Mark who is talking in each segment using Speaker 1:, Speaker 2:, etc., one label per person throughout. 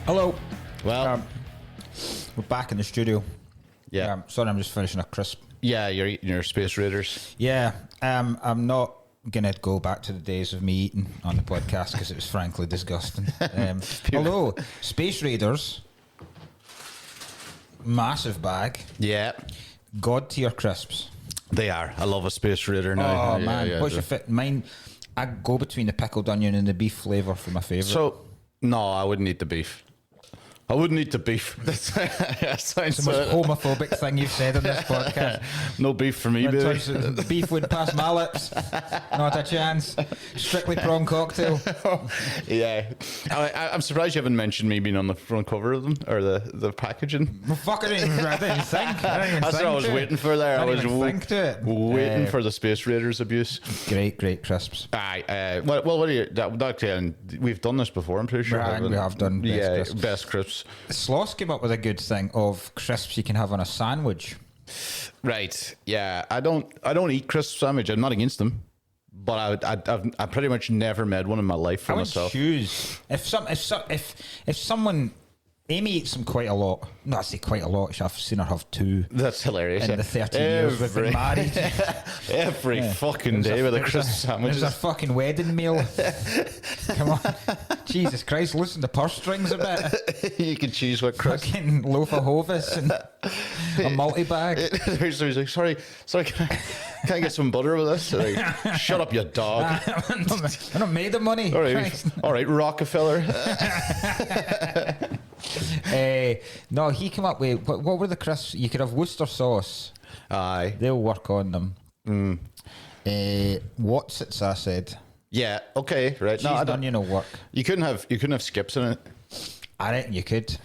Speaker 1: Hello.
Speaker 2: Well,
Speaker 1: We're back in the studio.
Speaker 2: yeah.
Speaker 1: Sorry, I'm just finishing a crisp.
Speaker 2: Yeah, you're eating your Space Raiders.
Speaker 1: Yeah. I'm not going to go back to the days of me eating on the podcast because it was frankly disgusting. Although, Space Raiders, massive bag,
Speaker 2: Yeah,
Speaker 1: God tier crisps.
Speaker 2: they are. I love a Space Raider now.
Speaker 1: Oh,
Speaker 2: Yeah,
Speaker 1: man.
Speaker 2: yeah,
Speaker 1: What's your fit? Mine, I go between the pickled onion and the beef flavour for my favourite.
Speaker 2: So, no, I wouldn't eat the beef. I wouldn't eat the beef. That sounds
Speaker 1: It's the most homophobic thing you've said on this podcast.
Speaker 2: no beef for me, baby.
Speaker 1: Beef wouldn't pass my lips. Not a chance. Strictly prawn cocktail.
Speaker 2: Yeah, I'm surprised you haven't mentioned me being on the front cover of them or the packaging.
Speaker 1: Well, fuck, I didn't think.
Speaker 2: That's what I was waiting for there.
Speaker 1: I
Speaker 2: was
Speaker 1: didn't even think to it.
Speaker 2: waiting for the Space Raiders abuse.
Speaker 1: Great crisps.
Speaker 2: Aye. Well, what are you? We've done this before. I'm pretty sure.
Speaker 1: Right, we have done best crisps.
Speaker 2: Best crisps.
Speaker 1: Sloss came up with a good thing of crisps you can have on a sandwich.
Speaker 2: Right. Yeah. I don't eat crisp sandwich. I'm not against them, but I've pretty much never made one in my life for
Speaker 1: I would
Speaker 2: myself.
Speaker 1: choose if someone. Amy eats them quite a lot. No, I say quite a lot. I've seen her have two
Speaker 2: That's hilarious.
Speaker 1: in the 13 years we've been married.
Speaker 2: Every fucking day with a crisp sandwich.
Speaker 1: There's a fucking wedding meal. Come on. Jesus Christ, loosen the purse strings a bit.
Speaker 2: You can choose what crisp.
Speaker 1: Fucking loaf of Hovis and a multi-bag.
Speaker 2: There's like, sorry, can I get some butter with this? Like, shut up, you dog.
Speaker 1: I don't made the money.
Speaker 2: All right, Rockefeller.
Speaker 1: No, he came up with what were the crisps? You could have Worcester sauce.
Speaker 2: Aye.
Speaker 1: They'll work on them. What's it? I said.
Speaker 2: Yeah. Okay. Right.
Speaker 1: Cheese and onion will work.
Speaker 2: You couldn't have skips in it.
Speaker 1: I reckon you could.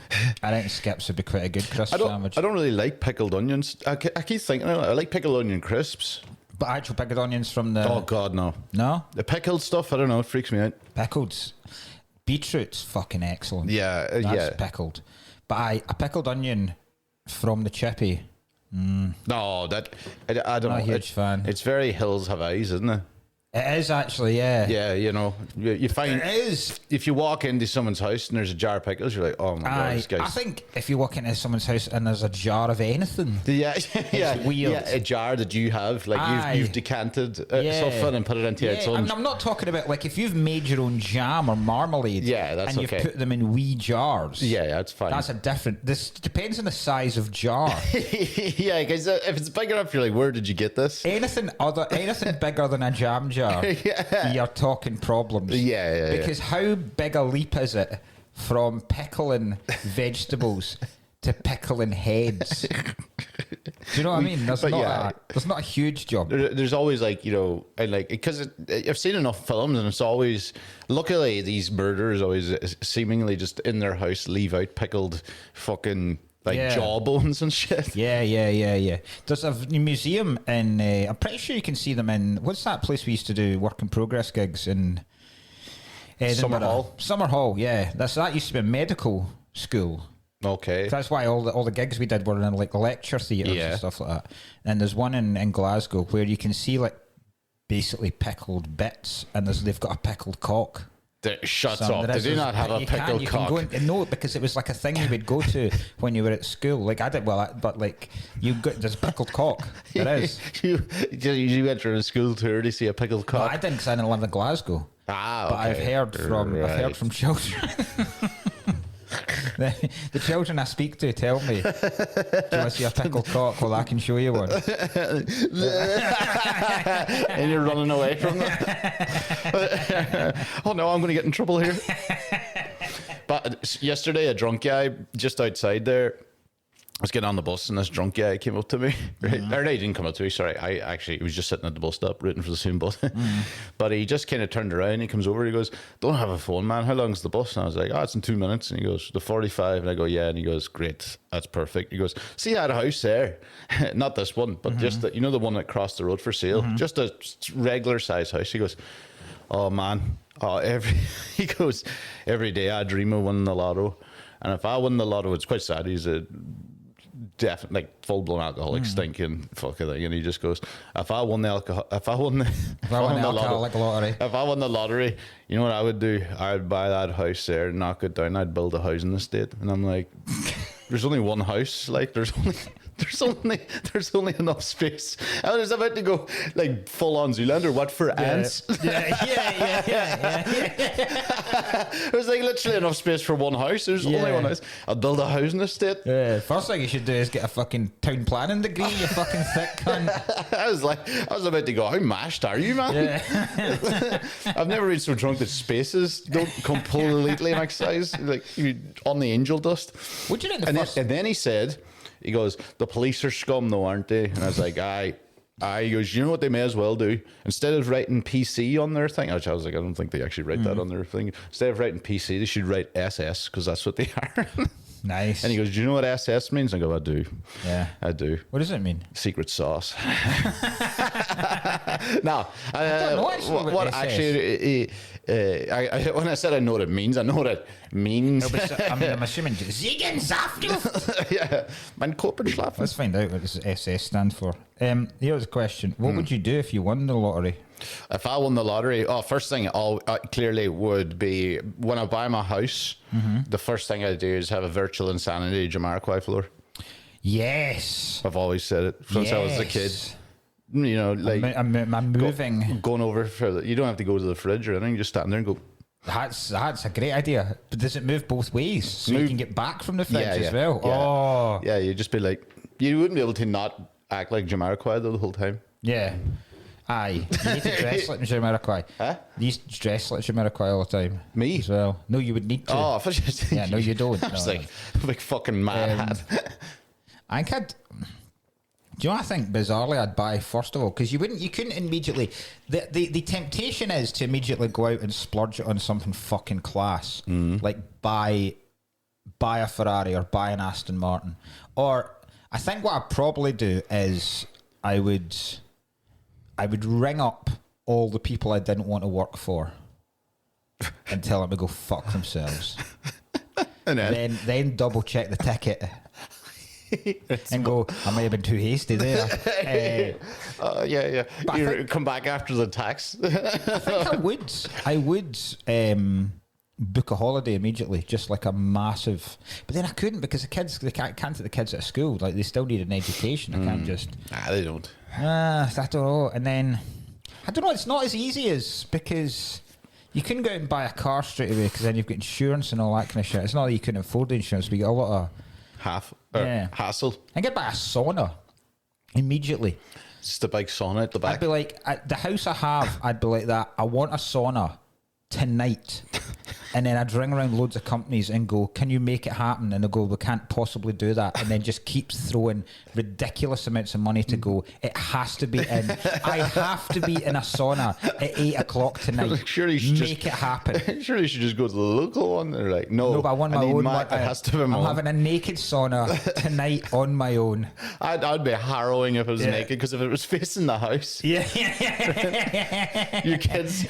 Speaker 1: I reckon skips would be quite a good crisp sandwich.
Speaker 2: I don't really like pickled onions. I keep thinking I like pickled onion crisps.
Speaker 1: But actual pickled onions from the.
Speaker 2: Oh God, no.
Speaker 1: No.
Speaker 2: The pickled stuff. I don't know. It freaks me out.
Speaker 1: Pickled. Beetroot's fucking excellent.
Speaker 2: Yeah.
Speaker 1: That's pickled. But a pickled onion from the chippy.
Speaker 2: No, I don't know.
Speaker 1: Not a huge fan.
Speaker 2: It's very Hills Have Eyes, isn't it?
Speaker 1: It is actually, yeah.
Speaker 2: Yeah, you find
Speaker 1: It is.
Speaker 2: if you walk into someone's house and there's a jar of pickles, you're like, oh my God, this guy's...
Speaker 1: I think if you walk into someone's house and there's a jar of anything,
Speaker 2: Yeah,
Speaker 1: weird.
Speaker 2: Yeah, a jar that you have, like you've decanted something and put it into its own.
Speaker 1: I'm not talking about like if you've made your own jam or marmalade,
Speaker 2: that's
Speaker 1: and you've put them in wee jars.
Speaker 2: Yeah, that's fine.
Speaker 1: That's a different. This depends on the size of jar.
Speaker 2: Yeah, because if it's big enough, you're like, where did you get this?
Speaker 1: Anything bigger than a jam jar, you're talking problems.
Speaker 2: Yeah.
Speaker 1: Because how big a leap is it from pickling vegetables to pickling heads? Do you know what I mean? There's not a huge job.
Speaker 2: There's always and because I've seen enough films and it's always, luckily these murderers always seemingly just in their house leave out pickled fucking jawbones and shit.
Speaker 1: Yeah. There's a museum in, I'm pretty sure you can see them in, what's that place we used to do work in progress gigs in?
Speaker 2: Edinburgh.
Speaker 1: Summer Hall, yeah. That used to be a medical school.
Speaker 2: Okay.
Speaker 1: That's why all the gigs we did were in like lecture theatres and stuff like that. And there's one in Glasgow where you can see like basically pickled bits, and they've got a pickled cock.
Speaker 2: Shut up. They do not have a pickled cock.
Speaker 1: No, because it was like a thing you would go to when you were at school. Like I did, but like there's a pickled cock. There is.
Speaker 2: You went to a school tour to see a pickled cock?
Speaker 1: No, I didn't because I didn't live in Glasgow.
Speaker 2: Ah, okay.
Speaker 1: But I've heard from children. The children I speak to tell me, do you want to see a pickled cock? Well, I can show you one.
Speaker 2: And you're running away from them. Oh no, I'm going to get in trouble here. But yesterday, a drunk guy just outside there, I was getting on the bus and this drunk guy came up to me. Right? Or no, he didn't come up to me, sorry. He was just sitting at the bus stop waiting for the same bus. But he just kind of turned around, he comes over, he goes, don't have a phone, man. How long's the bus? And I was like, it's in 2 minutes. And he goes, the 45. And I go, yeah. And he goes, great, that's perfect. He goes, see that house there? Not this one, but just the one that crossed the road for sale. Just a regular size house. He goes, oh man, he goes, every day I dream of winning the lotto. And if I win the lotto, it's quite sad. He's a definitely like full blown alcoholic, stinking fucking thing, and he just goes, if I won the
Speaker 1: alcoholic lottery,
Speaker 2: if I won the lottery, you know what I would do? I'd buy that house there, knock it down, I'd build a housing estate. And I'm like, there's only one house, like there's only enough space. I was about to go like full on Zoolander. What for ants?
Speaker 1: Yeah.
Speaker 2: There's like literally enough space for one house. There's only one house. I'll build a housing estate.
Speaker 1: First thing you should do is get a fucking town planning degree. You fucking thick cunt.
Speaker 2: I was about to go, how mashed are you, man?
Speaker 1: Yeah.
Speaker 2: I've never been so drunk that spaces don't completely make size. Like you on the angel dust.
Speaker 1: What do you think
Speaker 2: and then he said, he goes, the police are scum though, aren't they? And I was like, aye. He goes, you know what they may as well do? Instead of writing PC on their thing, which I was like, I don't think they actually write that on their thing. Instead of writing PC, they should write SS, because that's what they are.
Speaker 1: Nice.
Speaker 2: And he goes, do you know what SS means? I go, I do.
Speaker 1: Yeah.
Speaker 2: I do.
Speaker 1: What does it mean?
Speaker 2: Secret sauce. No.
Speaker 1: What
Speaker 2: actually, when I said I know what it means, I know what it means.
Speaker 1: I'm assuming Ziegensaft.
Speaker 2: Yeah. Mein Koppenschlafen.
Speaker 1: Let's find out what this SS stands for. Here's a question. What would you do if you won the lottery?
Speaker 2: If I won the lottery, first thing I clearly would be, when I buy my house, the first thing I do is have a virtual insanity Jamiroquai floor.
Speaker 1: Yes.
Speaker 2: I've always said it since I was a kid. You know, like
Speaker 1: I'm moving.
Speaker 2: Going over you don't have to go to the fridge or anything. You just stand there and go.
Speaker 1: That's a great idea. But does it move both ways so you can get back from the fridge as well?
Speaker 2: Yeah.
Speaker 1: Oh,
Speaker 2: yeah. You'd just be like, you wouldn't be able to not act like Jamiroquai the whole time.
Speaker 1: yeah. Aye, you need to dress like Jamiroquai.
Speaker 2: Huh?
Speaker 1: You used to dress like Jamiroquai all the time.
Speaker 2: Me?
Speaker 1: As well. No, you would need to.
Speaker 2: Oh, I thought you
Speaker 1: yeah, no, you don't.
Speaker 2: I was like fucking mad hat.
Speaker 1: I think do you know what I think bizarrely I'd buy first of all? Because you couldn't immediately. The temptation is to immediately go out and splurge it on something fucking class, like buy a Ferrari or buy an Aston Martin. Or I think what I'd probably do is I would ring up all the people I didn't want to work for and tell them to go fuck themselves. And then double check the ticket and go, I may have been too hasty there.
Speaker 2: Yeah. You come back after the tax.
Speaker 1: I think I would book a holiday immediately, just like a massive. But then I couldn't, because they can't take the kids out of school. Like, they still need an education. I can't just.
Speaker 2: Nah, they don't.
Speaker 1: I don't know. And then I don't know. It's not as easy as, because you couldn't go out and buy a car straight away, because then you've got insurance and all that kind of shit. It's not that you couldn't afford the insurance, but you got a lot of
Speaker 2: hassle.
Speaker 1: I get buy a sauna immediately.
Speaker 2: Just a big sauna at the back.
Speaker 1: I'd be like, the house I have, I'd be like that. I want a sauna tonight. And then I'd ring around loads of companies and go, can you make it happen? And they go, we can't possibly do that. And then just keep throwing ridiculous amounts of money to go, it has to be in. I have to be in a sauna at 8 o'clock tonight.
Speaker 2: Surely you should
Speaker 1: make it happen.
Speaker 2: Surely you should just go to the local one. They're like, no,
Speaker 1: but I want my own.
Speaker 2: It has to be
Speaker 1: I'm having a naked sauna tonight on my own.
Speaker 2: I'd be harrowing if it was naked, because if it was facing the house.
Speaker 1: Yeah.
Speaker 2: Your kids,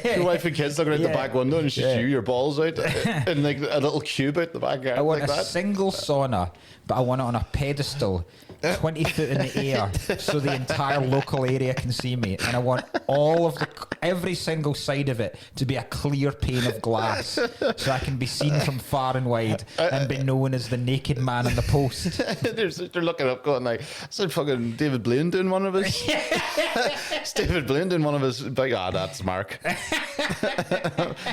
Speaker 2: your wife and kids looking out the back window, and it's just you, your balls out, and like a little cube out the back.
Speaker 1: I want
Speaker 2: like
Speaker 1: a
Speaker 2: that.
Speaker 1: single sauna, but I want it on a pedestal 20 foot in the air, so the entire local area can see me. And I want every single side of it to be a clear pane of glass, so I can be seen from far and wide and be known as the naked man on the post.
Speaker 2: They're looking up going like, is that fucking David Blaine doing one of his? It's David Blaine doing one of his big, that's Mark.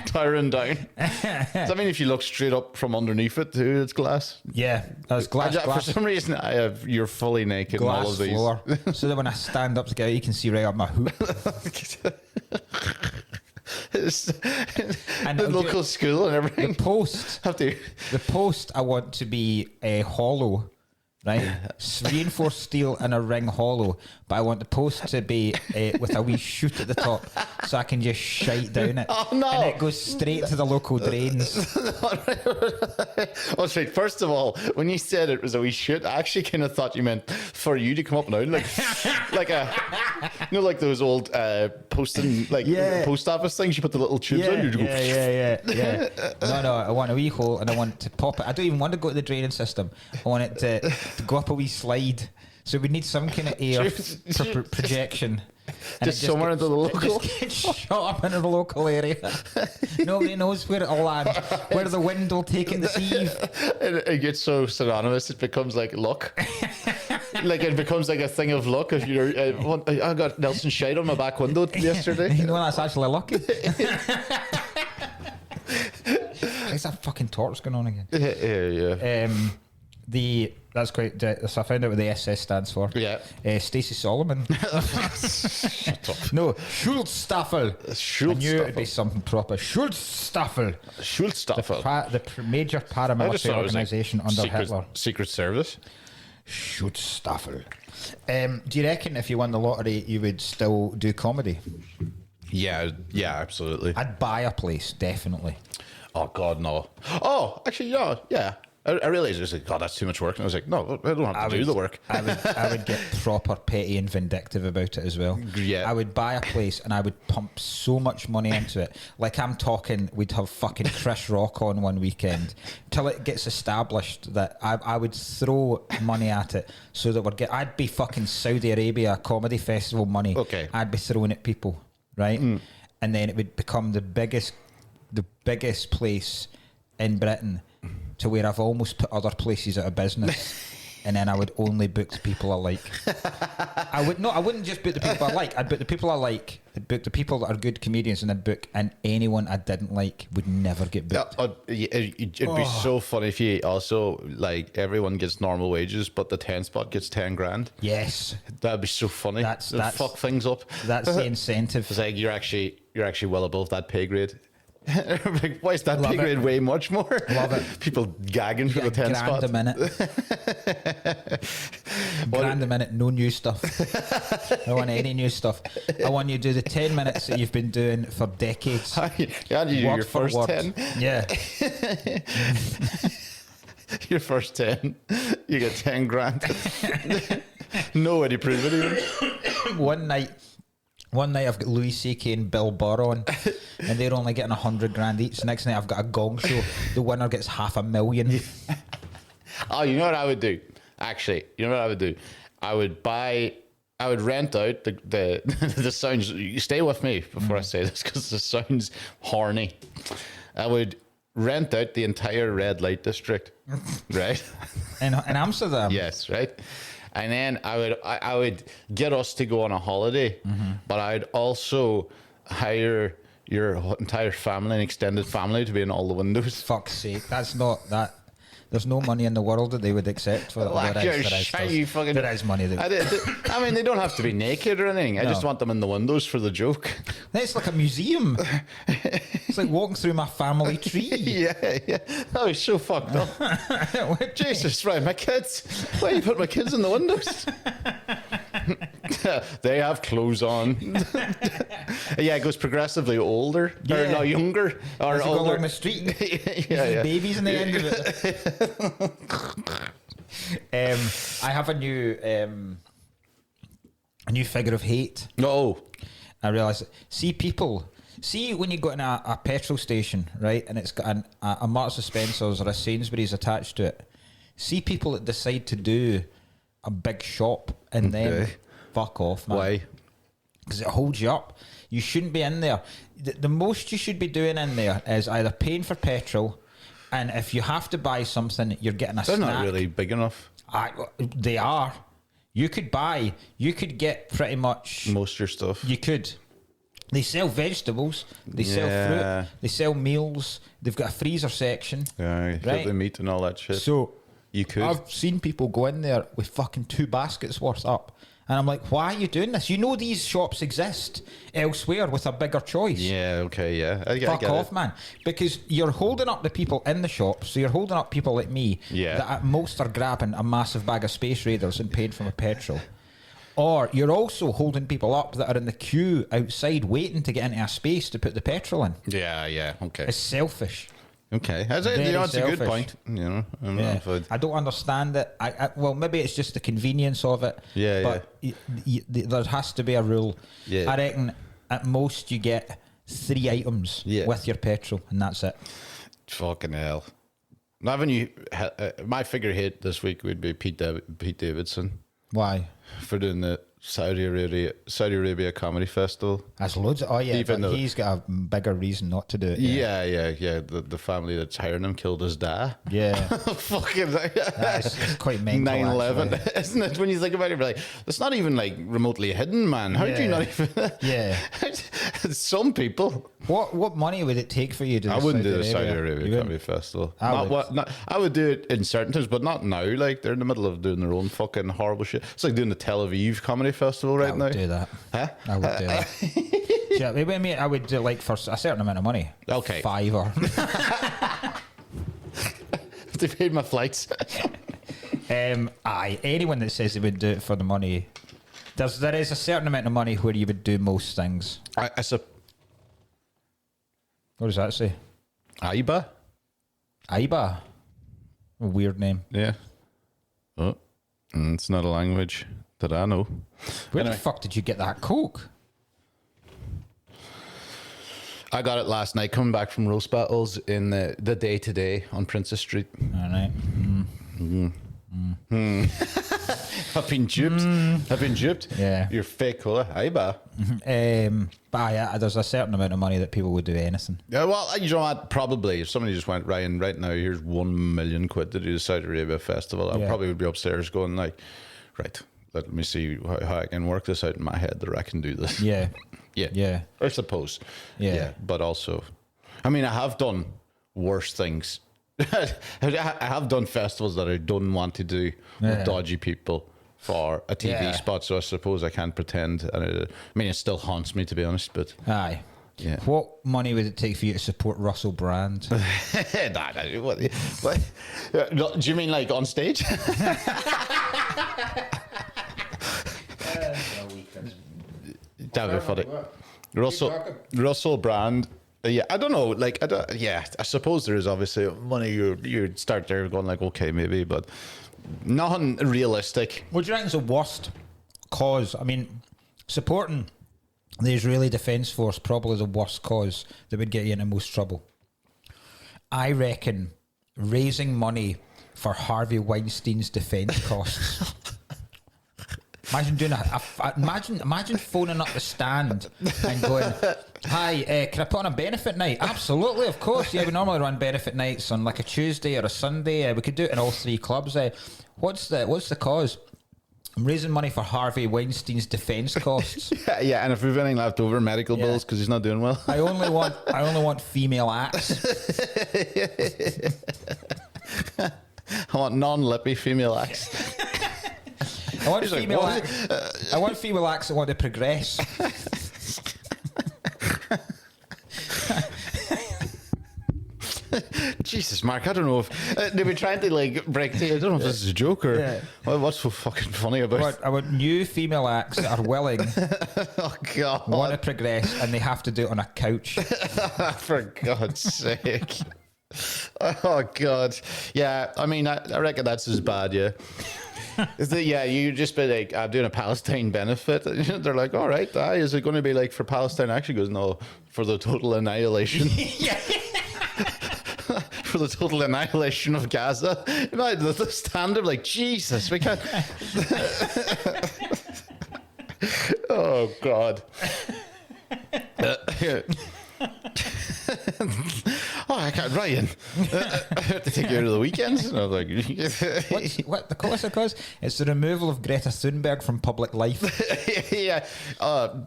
Speaker 2: Towering down. Does that mean if you look straight up from underneath it too, it's glass?
Speaker 1: Yeah, that's glass.
Speaker 2: For some reason, you're fully naked
Speaker 1: glass
Speaker 2: in all of these.
Speaker 1: Floor. So that when I stand up to get out, you can see right up my hoop.
Speaker 2: And the local school and everything.
Speaker 1: The post I want to be hollow, right? Reinforced steel and a ring hollow, but I want the post to be with a wee chute at the top, so I can just shite down it.
Speaker 2: Oh no!
Speaker 1: And it goes straight to the local drains.
Speaker 2: Oh, straight. First of all, when you said it was a wee chute, I actually kind of thought you meant for you to come up and out, like like those old post office things. You put the little tubes on. You go.
Speaker 1: Yeah. No, I want a wee hole, and I want to pop it. I don't even want to go to the draining system. I want it to to go up a wee slide. So we need some kind of air projection. And
Speaker 2: Just somewhere into the local.
Speaker 1: It just gets shot up into the local area. Nobody knows where it'll land, where the wind will take it this eve.
Speaker 2: And it gets so synonymous, it becomes like luck. Like it becomes like a thing of luck. If you're, I got Nelson Shade on my back window yesterday.
Speaker 1: You know, that's actually lucky. Is that fucking torch going on again?
Speaker 2: Yeah.
Speaker 1: That's quite. So I found out what the SS stands for.
Speaker 2: Yeah.
Speaker 1: Stacey Solomon.
Speaker 2: Shut up.
Speaker 1: No, Schulstaffel. I knew it would be something proper. Schulstaffel.
Speaker 2: Schulstaffel.
Speaker 1: The major paramilitary organisation under Hitler.
Speaker 2: Secret Service.
Speaker 1: Schulstaffel. Do you reckon if you won the lottery, you would still do comedy?
Speaker 2: Yeah, absolutely.
Speaker 1: I'd buy a place, definitely.
Speaker 2: Oh God, no. Oh, actually, yeah. I realized I was like, God, that's too much work, and I was like, no, I don't have to do the work.
Speaker 1: I would get proper petty and vindictive about it as well.
Speaker 2: Yeah.
Speaker 1: I would buy a place and I would pump so much money into it. Like I'm talking, we'd have fucking Chris Rock on one weekend till it gets established that I would throw money at it so that I'd be fucking Saudi Arabia comedy festival money.
Speaker 2: Okay.
Speaker 1: I'd be throwing at people, right? And then it would become the biggest place in Britain, to where I've almost put other places out of business, and then I would only book the people I like. I wouldn't just book the people I like. I'd book the people I like. I'd book the people that are good comedians, and I'd book, and anyone I didn't like would never get booked.
Speaker 2: It'd be so funny if you also, like, everyone gets normal wages, but the 10 spot gets 10 grand.
Speaker 1: Yes,
Speaker 2: That'd be so funny.
Speaker 1: That's
Speaker 2: fuck things up.
Speaker 1: That's the incentive.
Speaker 2: It's like you're actually well above that pay grade. Like, why is that
Speaker 1: Love
Speaker 2: pay grade
Speaker 1: it.
Speaker 2: way much more?
Speaker 1: Love it.
Speaker 2: People gagging for the 10 spot.
Speaker 1: Grand a minute. Grand a minute, no new stuff. I don't want any new stuff. I want you to do the 10 minutes that you've been doing for decades.
Speaker 2: Yeah, you do
Speaker 1: Word
Speaker 2: your
Speaker 1: for
Speaker 2: first
Speaker 1: word.
Speaker 2: 10.
Speaker 1: Yeah.
Speaker 2: Your first 10, you get 10 grand. No way to prove it even.
Speaker 1: One night I've got Louis C.K. and Bill Burr on, and they're only getting 100 grand each. The next night I've got a gong show. The winner gets $500,000.
Speaker 2: Oh, you know what I would do? Actually, you know what I would do? I would rent out the the sounds. You stay with me before I say this, because this sounds horny. I would rent out the entire red light district, right?
Speaker 1: In Amsterdam.
Speaker 2: Yes, right. And then I would get us to go on a holiday, but I'd also hire your entire family and extended family to be in all the windows.
Speaker 1: Fuck's sake, that's not that. There's no money in the world that they would accept for that. There is money.
Speaker 2: I mean, they don't have to be naked or anything. I just want them in the windows for the joke.
Speaker 1: It's like a museum. It's like walking through my family tree.
Speaker 2: Yeah. That was so fucked up. Jesus, right, my kids. Why you put my kids in the windows? They have clothes on. Yeah, it goes progressively older, or no, younger, or
Speaker 1: as you
Speaker 2: older.
Speaker 1: go along the street. Yeah. Babies in the end of it. I have a new figure of hate.
Speaker 2: No,
Speaker 1: I realise. See when you go in a petrol station, right, and it's got a Marks and Spencer's or a Sainsbury's attached to it. See people that decide to do a big shop and then fuck off, man.
Speaker 2: Why?
Speaker 1: Because it holds you up. You shouldn't be in there. The most you should be doing in there is either paying for petrol, and if you have to buy something, you're getting a
Speaker 2: they're
Speaker 1: snack.
Speaker 2: not really big enough.
Speaker 1: They are. You could get pretty much
Speaker 2: Most of your stuff.
Speaker 1: You could. They sell vegetables. They sell fruit. They sell meals. They've got a freezer section.
Speaker 2: Yeah, you get the meat and all that shit.
Speaker 1: So
Speaker 2: you could.
Speaker 1: I've seen people go in there with fucking 2 baskets worth up. And I'm like, why are you doing this? You know these shops exist elsewhere with a bigger choice.
Speaker 2: Yeah, okay, yeah. I
Speaker 1: Fuck
Speaker 2: get
Speaker 1: off,
Speaker 2: it.
Speaker 1: man. Because you're holding up the people in the shop, so you're holding up people like me that at most are grabbing a massive bag of Space Raiders and paying for my petrol. Or you're also holding people up that are in the queue outside waiting to get into a space to put the petrol in.
Speaker 2: Yeah, okay.
Speaker 1: It's selfish.
Speaker 2: Okay, that's a good point. You know,
Speaker 1: I don't understand it. Well, maybe it's just the convenience of it. But there has to be a rule.
Speaker 2: Yeah.
Speaker 1: I reckon at most you get 3 items with your petrol, and that's it.
Speaker 2: Fucking hell. Haven't you? My figure hit this week would be Pete Davidson
Speaker 1: Why?
Speaker 2: for doing the Saudi Arabia Comedy Festival.
Speaker 1: That's loads. Oh yeah,
Speaker 2: Even
Speaker 1: but
Speaker 2: though-
Speaker 1: he's got a bigger reason not to do it.
Speaker 2: Yeah. The family that's hiring him killed his dad.
Speaker 1: Yeah.
Speaker 2: Fucking
Speaker 1: It's quite mental.
Speaker 2: 9/11,
Speaker 1: actually.
Speaker 2: isn't it? When you think about it, you're like, it's not even like remotely hidden, man. How do you
Speaker 1: Yeah.
Speaker 2: not even?
Speaker 1: Yeah.
Speaker 2: Some people.
Speaker 1: What money would it take for you to?
Speaker 2: I wouldn't do the
Speaker 1: Saudi
Speaker 2: Saudi
Speaker 1: You
Speaker 2: Arabia
Speaker 1: wouldn't?
Speaker 2: Comedy Festival.
Speaker 1: I would.
Speaker 2: I would do it in certain times, but not now. Like they're in the middle of doing their own fucking horrible shit. It's like doing the Tel Aviv Comedy Festival right
Speaker 1: I
Speaker 2: now.
Speaker 1: would do that.
Speaker 2: Huh?
Speaker 1: I would do that. Yeah, maybe I would do like for a certain amount of money.
Speaker 2: Okay.
Speaker 1: £5.
Speaker 2: They paid my flights.
Speaker 1: Aye. Anyone that says they would do it for the money, there is a certain amount of money where you would do most things.
Speaker 2: I
Speaker 1: What does that say?
Speaker 2: Aiba?
Speaker 1: Aiba. A weird name.
Speaker 2: Yeah. Oh, it's not a language that I know.
Speaker 1: Where
Speaker 2: Anyway.
Speaker 1: the fuck did you get that coke?
Speaker 2: I got it last night coming back from roast battles in the day today on Princess Street.
Speaker 1: All right.
Speaker 2: I've been duped. I've been duped.
Speaker 1: Yeah.
Speaker 2: You're fake cola. Aiba.
Speaker 1: But yeah, there's a certain amount of money that people would do anything.
Speaker 2: Yeah, well, you know what? Probably if somebody just went, Ryan, right now, here's £1 million to do the Saudi Arabia Festival, I
Speaker 1: Yeah.
Speaker 2: probably would be upstairs going like, right, let me see how I can work this out in my head that I can do this.
Speaker 1: Yeah.
Speaker 2: Yeah.
Speaker 1: Yeah.
Speaker 2: I suppose.
Speaker 1: Yeah.
Speaker 2: But also, I mean, I have done worse things. I have done festivals that I don't want to do
Speaker 1: Yeah.
Speaker 2: with dodgy people for a TV
Speaker 1: Yeah.
Speaker 2: spot. So I suppose I can't pretend. And I mean, it still haunts me, to be honest. But
Speaker 1: Aye.
Speaker 2: Yeah.
Speaker 1: What money would it take for you to support Russell Brand?
Speaker 2: what? No, do you mean like on stage? That would be funny. Russell Brand. Yeah, I don't know. Like, I suppose there is obviously money. You'd start there going like, okay, maybe, but nothing realistic.
Speaker 1: What do you reckon's the worst cause? I mean, supporting the Israeli Defence Force probably the worst cause that would get you into most trouble. I reckon raising money for Harvey Weinstein's defence costs. Imagine doing imagine phoning up the stand and going, "Hi, can I put on a benefit night?" Absolutely, of course. Yeah, we normally run benefit nights on like a Tuesday or a Sunday. We could do it in all three clubs. What's the cause? I'm raising money for Harvey Weinstein's defence costs.
Speaker 2: Yeah, and if we've anything left over, medical bills because he's not doing well.
Speaker 1: I only want female acts.
Speaker 2: I want non-lippy female acts.
Speaker 1: I want
Speaker 2: He's like,
Speaker 1: female
Speaker 2: what?
Speaker 1: acts. I want female acts that want to progress.
Speaker 2: Jesus, Mark, I don't know if they were trying to like break. I don't know if this is a joke or
Speaker 1: Yeah.
Speaker 2: what's so fucking funny about it.
Speaker 1: I want new female acts that are willing,
Speaker 2: Oh God!
Speaker 1: want to progress, and they have to do it on a couch.
Speaker 2: For God's sake! Oh God! Yeah, I mean, I reckon that's as bad. Yeah. Is that, yeah, you just be like, I'm doing a Palestine benefit. They're like, all right, is it going to be like for Palestine? Actually goes, no, for the total annihilation. For the total annihilation of Gaza. The standard, like, Jesus, we can't. Oh, God. Oh, I can't, Ryan. I have to take you out of the weekends. And I was like,
Speaker 1: What the cause? It's the removal of Greta Thunberg from public life.
Speaker 2: yeah.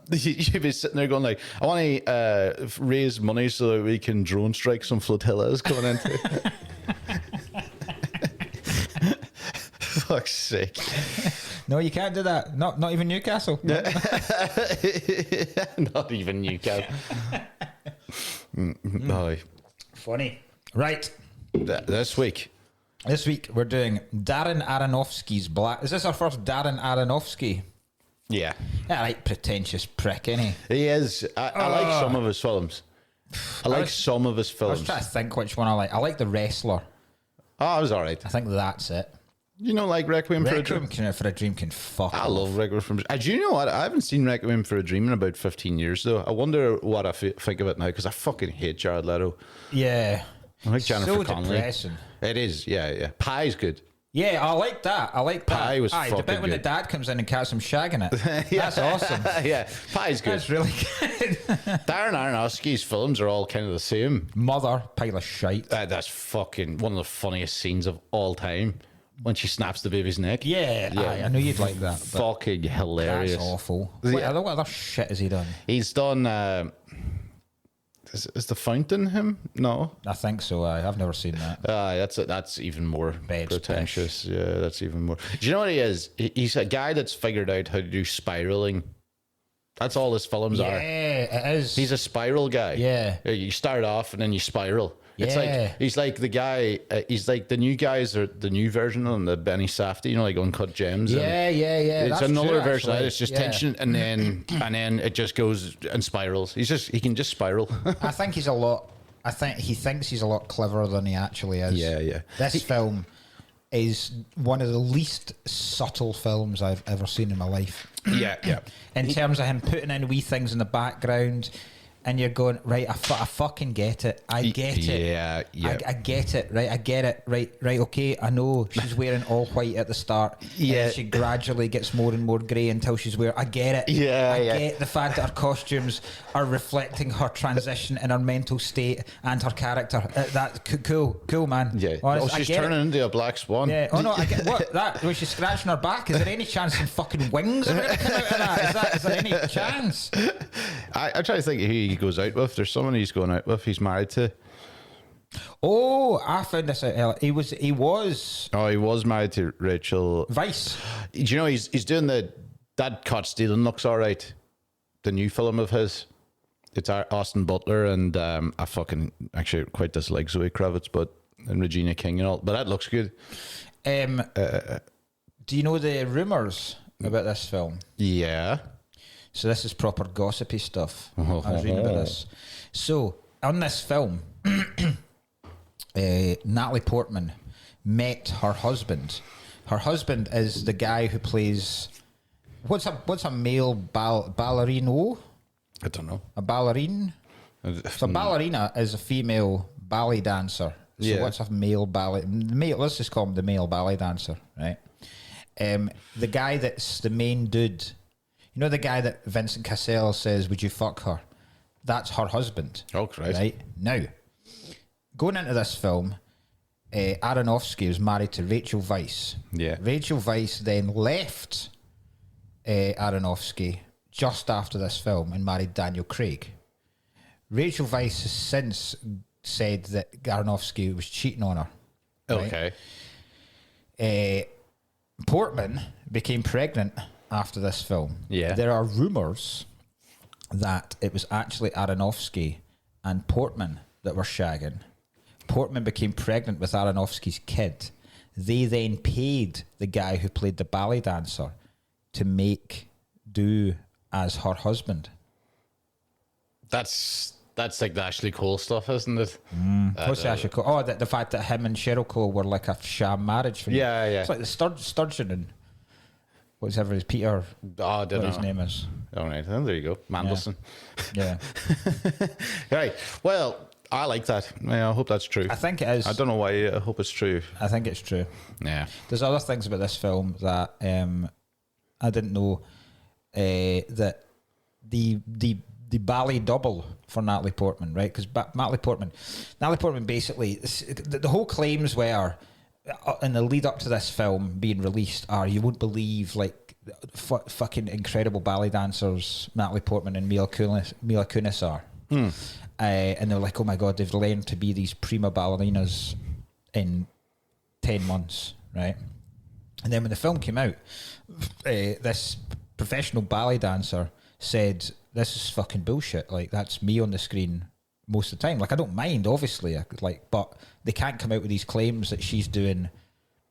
Speaker 2: You'd be sitting there going like, I want to raise money so that we can drone strike some flotillas going into. Fuck's sake.
Speaker 1: No, you can't do that. Not even Newcastle. No.
Speaker 2: Not even Newcastle. No.
Speaker 1: Funny. Right.
Speaker 2: This week.
Speaker 1: This week we're doing Darren Aronofsky's Black. Is this our first Darren Aronofsky?
Speaker 2: Yeah.
Speaker 1: Yeah, right, pretentious prick, innit?
Speaker 2: He is. I like some of his films. I like some of his
Speaker 1: I was
Speaker 2: films.
Speaker 1: trying to think which one I like. I like The Wrestler.
Speaker 2: Oh, I was all right.
Speaker 1: I think that's it.
Speaker 2: You know, like Requiem for a Dream?
Speaker 1: Requiem for a Dream can fuck
Speaker 2: I
Speaker 1: off.
Speaker 2: love Requiem for a Dream. Do you know what? I haven't seen Requiem for a Dream in about 15 years, though. I wonder what I think of it now, because I fucking hate Jared Leto.
Speaker 1: Yeah.
Speaker 2: I like Jennifer
Speaker 1: so
Speaker 2: Connelly.
Speaker 1: depressing.
Speaker 2: It is, yeah. Pie's good.
Speaker 1: Yeah, I like that.
Speaker 2: Pie was
Speaker 1: the bit
Speaker 2: fucking
Speaker 1: when the
Speaker 2: good.
Speaker 1: dad comes in and catches him shagging it. That's awesome.
Speaker 2: Yeah, Pie's good.
Speaker 1: That's really good.
Speaker 2: Darren Aronofsky's films are all kind of the same.
Speaker 1: Mother, pile of shite.
Speaker 2: That's fucking one of the funniest scenes of all time when she snaps the baby's neck.
Speaker 1: Yeah. I know you'd like that. But
Speaker 2: Fucking hilarious.
Speaker 1: that's awful.
Speaker 2: Yeah.
Speaker 1: What other shit has he done?
Speaker 2: He's done. Is The Fountain him? No.
Speaker 1: I think so. I've never seen that.
Speaker 2: That's even more
Speaker 1: Bed's
Speaker 2: pretentious. Yeah, that's even more. Do you know what he is? He's a guy that's figured out how to do spiraling. That's all his films are.
Speaker 1: Yeah, it is.
Speaker 2: He's a spiral guy.
Speaker 1: Yeah.
Speaker 2: You start off and then you spiral. It's
Speaker 1: Yeah.
Speaker 2: like he's like the guy. He's like the new guys are the new version of him, the Benny Safdie, you know, like Uncut Gems.
Speaker 1: Yeah.
Speaker 2: It's
Speaker 1: That's
Speaker 2: another
Speaker 1: true,
Speaker 2: version of
Speaker 1: actually.
Speaker 2: it. It's just
Speaker 1: Yeah.
Speaker 2: tension, and then it just goes and spirals. He can just spiral.
Speaker 1: I think he's a lot. I think he thinks he's a lot cleverer than he actually is.
Speaker 2: Yeah.
Speaker 1: This film is one of the least subtle films I've ever seen in my life.
Speaker 2: Yeah.
Speaker 1: In terms of him putting in wee things in the background, and you're going, right, I fucking get it. I get it.
Speaker 2: Yeah.
Speaker 1: I get it, right? I get it, right, okay. I know she's wearing all white at the start.
Speaker 2: Yeah.
Speaker 1: And she gradually gets more and more grey until she's wearing. I get it.
Speaker 2: Yeah,
Speaker 1: I
Speaker 2: yeah.
Speaker 1: get the fact that her costumes are reflecting her transition and her mental state and her character. That's cool, man.
Speaker 2: Yeah.
Speaker 1: Honest,
Speaker 2: She's
Speaker 1: I get
Speaker 2: turning
Speaker 1: it.
Speaker 2: into a black swan.
Speaker 1: Yeah. Oh no, I get what that. Was she scratching her back? Is there any chance some fucking wings are going to come out of that? Is there any chance?
Speaker 2: I try to think who he goes out with. There's someone he's going out with. He's married to.
Speaker 1: Oh, I found this out earlier. He was
Speaker 2: Oh, he was married to Rachel.
Speaker 1: Vice.
Speaker 2: Do you know he's doing that Caught Stealing looks all right. The new film of his. It's Austin Butler and I fucking actually quite dislike Zoe Kravitz, and Regina King and all. But that looks good.
Speaker 1: Do you know the rumours about this film?
Speaker 2: Yeah.
Speaker 1: So this is proper gossipy stuff. I was reading about this. So on this film, Natalie Portman met her husband. Her husband is the guy who plays what's a male ballerino?
Speaker 2: I don't know.
Speaker 1: A ballerine. So ballerina is a female ballet dancer. So
Speaker 2: Yeah.
Speaker 1: what's a male ballet? Let's just call him the male ballet dancer, right? The guy that's the main dude. You know the guy that Vincent Cassel says, "Would you fuck her?" That's her husband.
Speaker 2: Oh, Christ.
Speaker 1: Right now, going into this film, Aronofsky was married to Rachel Weisz.
Speaker 2: Yeah.
Speaker 1: Rachel Weisz then left Aronofsky just after this film and married Daniel Craig. Rachel Weisz has since said that Aronofsky was cheating on her. Right?
Speaker 2: Okay.
Speaker 1: Portman became pregnant after this film.
Speaker 2: Yeah.
Speaker 1: There are rumours that it was actually Aronofsky and Portman that were shagging. Portman became pregnant with Aronofsky's kid. They then paid the guy who played the ballet dancer to do as her husband.
Speaker 2: That's like the Ashley Cole stuff, isn't it?
Speaker 1: What's Ashley Cole? Oh, the fact that him and Cheryl Cole were like a sham marriage.
Speaker 2: Yeah.
Speaker 1: It's like the Sturgeon and whatever his Peter.
Speaker 2: Oh, I don't
Speaker 1: What
Speaker 2: know.
Speaker 1: his name is.
Speaker 2: All right, then there you go. Mandelson.
Speaker 1: Yeah.
Speaker 2: Right. Well, I like that. Yeah, I hope that's true.
Speaker 1: I think it is.
Speaker 2: I don't know why. I hope it's true.
Speaker 1: I think it's true.
Speaker 2: Yeah.
Speaker 1: There's other things about this film that I didn't know that the ballet double for Natalie Portman, right? Because Natalie Portman basically, the whole claims were in the lead up to this film being released are, you won't believe like fucking incredible ballet dancers Natalie Portman and Mila Kunis are. And they're like, oh my God, they've learned to be these prima ballerinas in 10 months, right? And then when the film came out, this professional ballet dancer said, this is fucking bullshit. Like, that's me on the screen most of the time. Like, I don't mind, obviously, but they can't come out with these claims that she's doing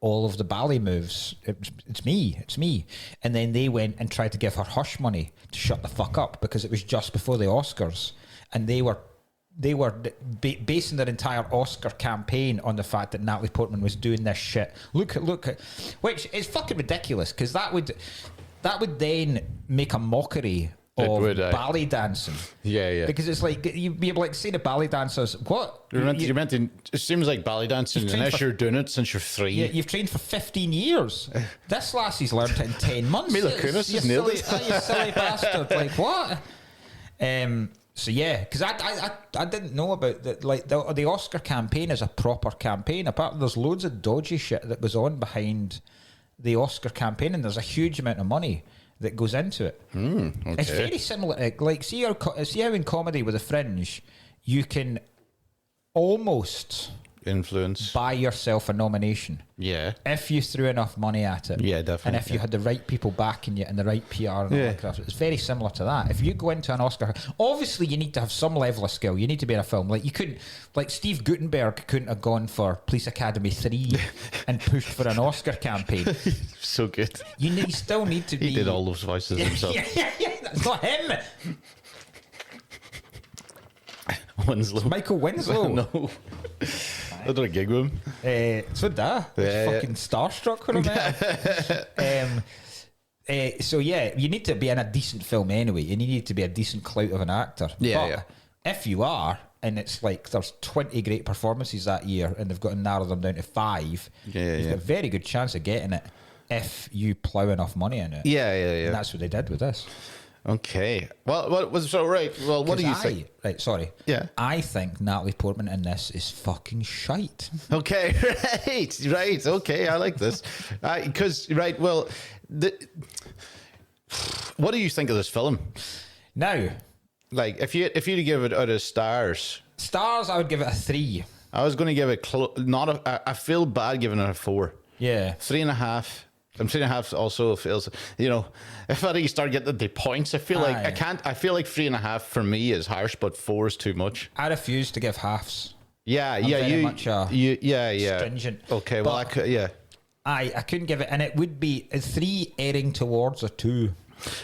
Speaker 1: all of the ballet moves. It's me. And then they went and tried to give her hush money to shut the fuck up because it was just before the Oscars. And they were basing their entire Oscar campaign on the fact that Natalie Portman was doing this shit. Look at, which is fucking ridiculous because that would then make a mockery of
Speaker 2: would,
Speaker 1: ballet dancing.
Speaker 2: Yeah.
Speaker 1: Because it's like you're like say the ballet dancers. What
Speaker 2: You're meant to. It seems like ballet dancing, unless you're doing it since you're 3.
Speaker 1: Yeah, you've trained for 15 years. This lassie's learned it in 10 months.
Speaker 2: Mila Kunis has nailed it.
Speaker 1: You silly bastard. Like, what? So, yeah, because I didn't know about that. Like, the Oscar campaign is a proper campaign. Apart, there's loads of dodgy shit that goes on behind the Oscar campaign, and there's a huge amount of money that goes into it.
Speaker 2: Okay.
Speaker 1: It's very similar. Like, see how in comedy with the Fringe, you can almost
Speaker 2: Influence.
Speaker 1: buy yourself a nomination.
Speaker 2: Yeah.
Speaker 1: If you threw enough money at it.
Speaker 2: Yeah, definitely.
Speaker 1: And if you had the right people backing you and the right PR and all that kind of stuff. It's very similar to that. If you go into an Oscar, obviously you need to have some level of skill. You need to be in a film. Like you couldn't, like Steve Guttenberg couldn't have gone for Police Academy 3 and pushed for an Oscar campaign.
Speaker 2: So good.
Speaker 1: You still need to be.
Speaker 2: He did all those voices himself.
Speaker 1: Yeah. That's not him.
Speaker 2: Winslow.
Speaker 1: Michael Winslow.
Speaker 2: No. I did a gig with him.
Speaker 1: So da.
Speaker 2: Yeah,
Speaker 1: fucking starstruck when I met him. So yeah, you need to be in a decent film anyway, and you need to be a decent clout of an actor.
Speaker 2: Yeah,
Speaker 1: but if you are, and it's like there's 20 great performances that year, and they've got to narrow them down to 5, you've got a very good chance of getting it if you plough enough money in it.
Speaker 2: Yeah.
Speaker 1: And that's what they did with this.
Speaker 2: Okay. Well, what was so right? Well, what do you think?
Speaker 1: Right, sorry.
Speaker 2: Yeah.
Speaker 1: I think Natalie Portman in this is fucking shite.
Speaker 2: Okay, right. Okay, I like this. Because well, what do you think of this film?
Speaker 1: Now,
Speaker 2: Like, if you to give it out of stars,
Speaker 1: I would give it a 3.
Speaker 2: I was going to give it I feel bad giving it a 4.
Speaker 1: Yeah.
Speaker 2: 3.5. And 3.5 also feels, if I start getting the points, I feel like I feel like 3.5 for me is harsh, but 4 is too much.
Speaker 1: I refuse to give halves.
Speaker 2: Yeah,
Speaker 1: I'm very much stringent.
Speaker 2: Okay, well,
Speaker 1: I couldn't give it, and it would be a 3 erring towards a 2.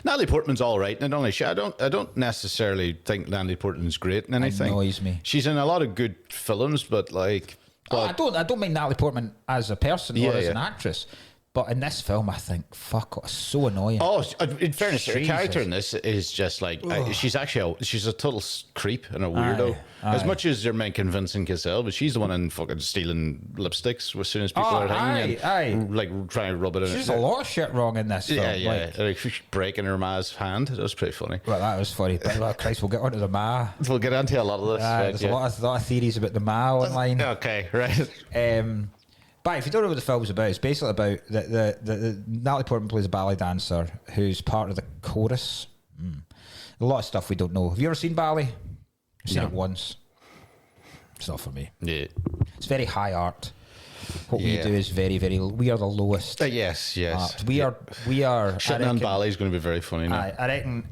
Speaker 2: Natalie Portman's all right. Not only I don't necessarily think Natalie Portman's great in anything.
Speaker 1: Annoys me.
Speaker 2: She's in a lot of good films, but like,
Speaker 1: I don't mind Natalie Portman as a person or as an actress. But in this film, I think, fuck, it's so annoying.
Speaker 2: Oh, in fairness, her
Speaker 1: Jesus.
Speaker 2: character in this is just like, she's a total creep and a weirdo. As much as they're making Vincent Cassel, but she's the one in fucking stealing lipsticks as soon as people are hanging and like trying to rub it in.
Speaker 1: She's a lot of shit wrong in this film.
Speaker 2: Like she's breaking her ma's hand. That was pretty funny.
Speaker 1: Well, that was funny. But well, Christ, we'll get onto the ma.
Speaker 2: We'll get into a lot of this.
Speaker 1: There's a lot of theories about the ma online.
Speaker 2: Okay, right.
Speaker 1: But if you don't know what the film's about, it's basically about the Natalie Portman plays a ballet dancer who's part of the chorus. A lot of stuff we don't know. Have you ever seen ballet? I've seen it once. It's not for me.
Speaker 2: Yeah.
Speaker 1: It's very high art. What we do is very, very. We are the lowest.
Speaker 2: Yes.
Speaker 1: Art. We are.
Speaker 2: Shitting on ballet is going to be very funny now.
Speaker 1: I reckon.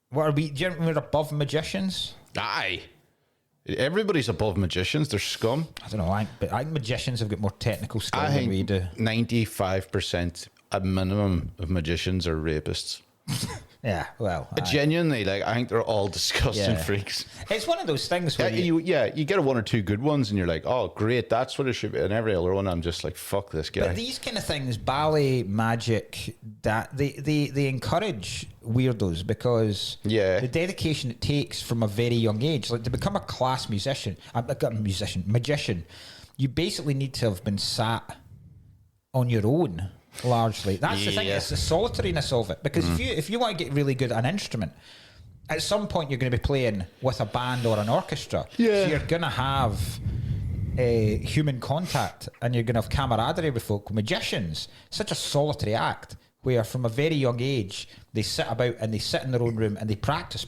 Speaker 1: What are we? Do you reckon we're above magicians?
Speaker 2: Aye. Everybody's above magicians. They're scum.
Speaker 1: I don't know. I think magicians have got more technical skill than we do.
Speaker 2: 95% at minimum of magicians are rapists.
Speaker 1: Yeah, well,
Speaker 2: genuinely, like I think they're all disgusting freaks.
Speaker 1: It's one of those things where
Speaker 2: you get one or two good ones, and you're like, oh, great, that's what it should be. And every other one, I'm just like, fuck this guy.
Speaker 1: But these kind of things, ballet, magic, that they encourage weirdos because the dedication it takes from a very young age, like to become a class magician, you basically need to have been sat on your own. Largely, that's the thing. It's the solitariness of it. Because if you want to get really good at an instrument, at some point you're going to be playing with a band or an orchestra.
Speaker 2: Yeah.
Speaker 1: So you're going to have human contact, and you're going to have camaraderie with folk. Magicians, such a solitary act, where from a very young age they sit about and they sit in their own room and they practice.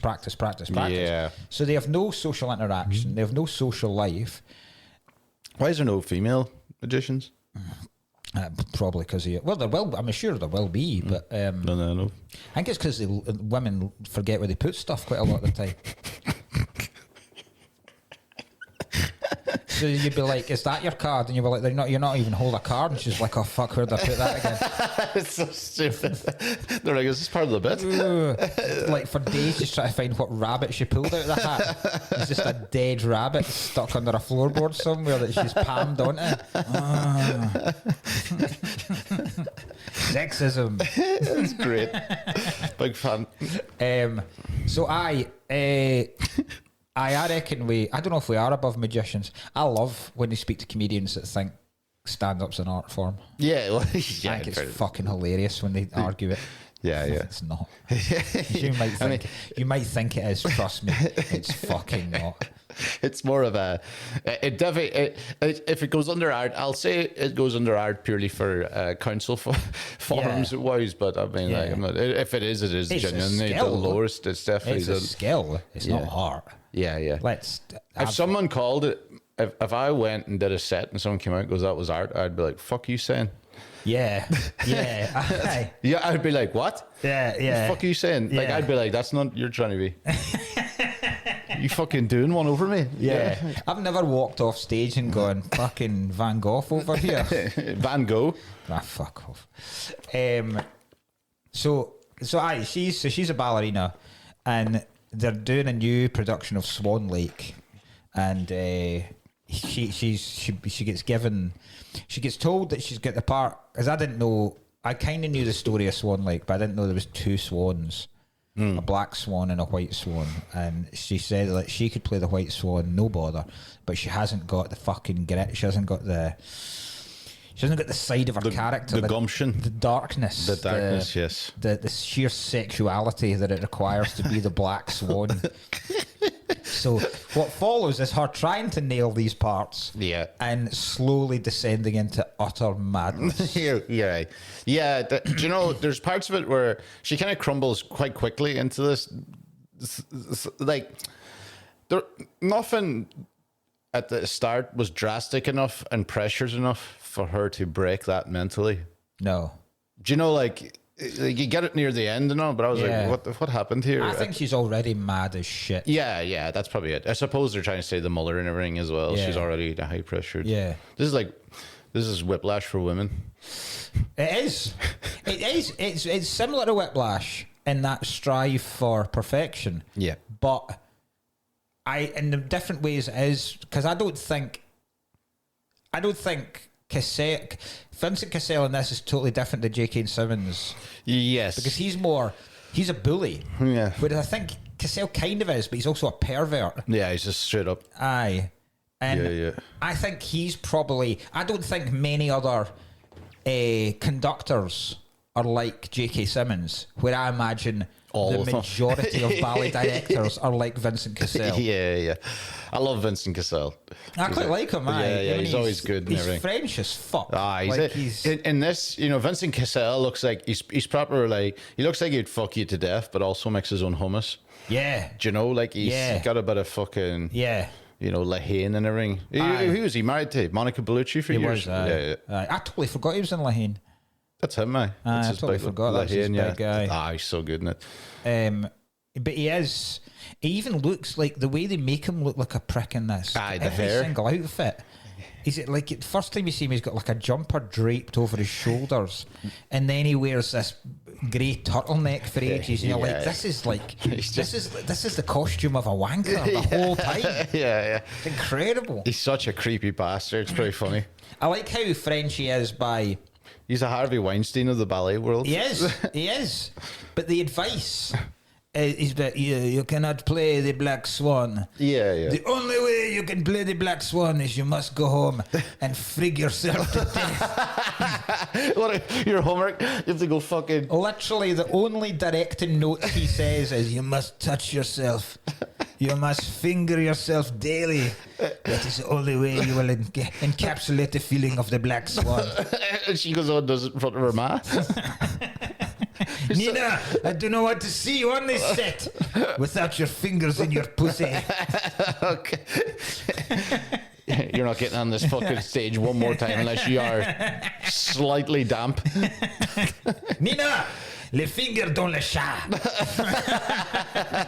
Speaker 2: Yeah.
Speaker 1: So they have no social interaction. They have no social life.
Speaker 2: Why is there no female magicians?
Speaker 1: Probably because I'm sure there will be, but
Speaker 2: No.
Speaker 1: I think it's because women forget where they put stuff quite a lot of the time. So you'd be like, "Is that your card?" And you'd be like, "You're not even hold a card." And she's like, "Oh fuck, where'd I put that again?"
Speaker 2: It's so stupid. They're like, "Is this part of the bit?"
Speaker 1: Like for days, just trying to find what rabbit she pulled out of the hat. It's just a dead rabbit stuck under a floorboard somewhere that she's palmed onto. Sexism.
Speaker 2: That's great. Big fan.
Speaker 1: So I reckon I don't know if we are above magicians. I love when they speak to comedians that think stand-up's an art form.
Speaker 2: Yeah, well,
Speaker 1: I think it's fucking hilarious when they argue it.
Speaker 2: Yeah.
Speaker 1: It's not. You might think it is. Trust me, it's fucking not.
Speaker 2: It's more of a. It definitely. If it goes under art, I'll say it goes under art purely for council forums wise. But I mean, like, I'm not, if it is, it's genuinely the lowest. It's definitely
Speaker 1: a skill. It's not art.
Speaker 2: Yeah. If someone called it, if I went and did a set and someone came out and goes, "That was art," I'd be like, "Fuck you saying?"
Speaker 1: Yeah.
Speaker 2: Yeah, I'd be like, "What?"
Speaker 1: Yeah.
Speaker 2: What the fuck are you saying? Like, I'd be like, "That's not you're trying to be." You fucking doing one over me?
Speaker 1: Yeah. I've never walked off stage and gone, fucking Van Gogh over here.
Speaker 2: Van Gogh?
Speaker 1: Ah, fuck off. She's a ballerina, and they're doing a new production of Swan Lake, and she gets told that she's got the part, because I kind of knew the story of Swan Lake, but I didn't know there was two swans. A black swan and a white swan, and she said that she could play the white swan, no bother, but she hasn't got the fucking grit. She hasn't got the side of her character,
Speaker 2: the gumption,
Speaker 1: the darkness,
Speaker 2: yes,
Speaker 1: the sheer sexuality that it requires to be the black swan. So what follows is her trying to nail these parts, and slowly descending into utter madness.
Speaker 2: Do you know? There's parts of it where she kind of crumbles quite quickly into this. Like, there nothing at the start was drastic enough and pressures enough for her to break that mentally.
Speaker 1: No.
Speaker 2: Do you know, like you get it near the end and all, but I was like, what happened here?
Speaker 1: I think she's already mad as shit.
Speaker 2: Yeah, that's probably it. I suppose they're trying to say the Muller and everything as well. Yeah. She's already high pressured.
Speaker 1: Yeah.
Speaker 2: This is whiplash for women.
Speaker 1: It is. It's similar to whiplash in that strive for perfection.
Speaker 2: Yeah.
Speaker 1: But in the different ways it is, because I don't think Vincent Cassell in this is totally different to J.K. Simmons.
Speaker 2: Yes.
Speaker 1: Because he's a bully.
Speaker 2: Yeah.
Speaker 1: Whereas I think Cassell kind of is, but he's also a pervert.
Speaker 2: Yeah, he's just straight up.
Speaker 1: Aye. And I think I don't think many other conductors are like J.K. Simmons, where I imagine the majority of ballet directors are like Vincent Cassell.
Speaker 2: Yeah. I love Vincent Cassell.
Speaker 1: I quite like him,
Speaker 2: he's always good.
Speaker 1: He's French as fuck.
Speaker 2: In this, Vincent Cassell looks like he's proper, like, he looks like he'd fuck you to death, but also makes his own hummus.
Speaker 1: Yeah.
Speaker 2: Do you know, like, he's got a bit of fucking...
Speaker 1: Yeah.
Speaker 2: Lahane and everything. Who was he married to? Monica Bellucci for years?
Speaker 1: I totally forgot he was in Lahane.
Speaker 2: That's him, man.
Speaker 1: I totally forgot. That's his big guy.
Speaker 2: He's so good in it.
Speaker 1: But he even looks like, the way they make him look like a prick in this.
Speaker 2: The
Speaker 1: every
Speaker 2: hair.
Speaker 1: single outfit. Is it like, first time you see him, he's got like a jumper draped over his shoulders, and then he wears this grey turtleneck for ages, and you're like, this is the costume of a wanker the whole time.
Speaker 2: Yeah.
Speaker 1: It's incredible.
Speaker 2: He's such a creepy bastard. It's pretty funny.
Speaker 1: I like how French he is by...
Speaker 2: He's a Harvey Weinstein of the ballet world.
Speaker 1: He is. But the advice is that you cannot play the Black Swan.
Speaker 2: Yeah.
Speaker 1: The only way you can play the Black Swan is you must go home and frig yourself to death.
Speaker 2: Your homework? You have to go fucking...
Speaker 1: Literally, the only directing note he says is, you must touch yourself. You must finger yourself daily. That is the only way you will encapsulate the feeling of the Black Swan.
Speaker 2: And she goes on and does it in front of her ma.
Speaker 1: Nina, I do not want to see you on this set without your fingers in your pussy.
Speaker 2: Okay. You're not getting on this fucking stage one more time unless you are slightly damp.
Speaker 1: Nina, le finger dans le chat.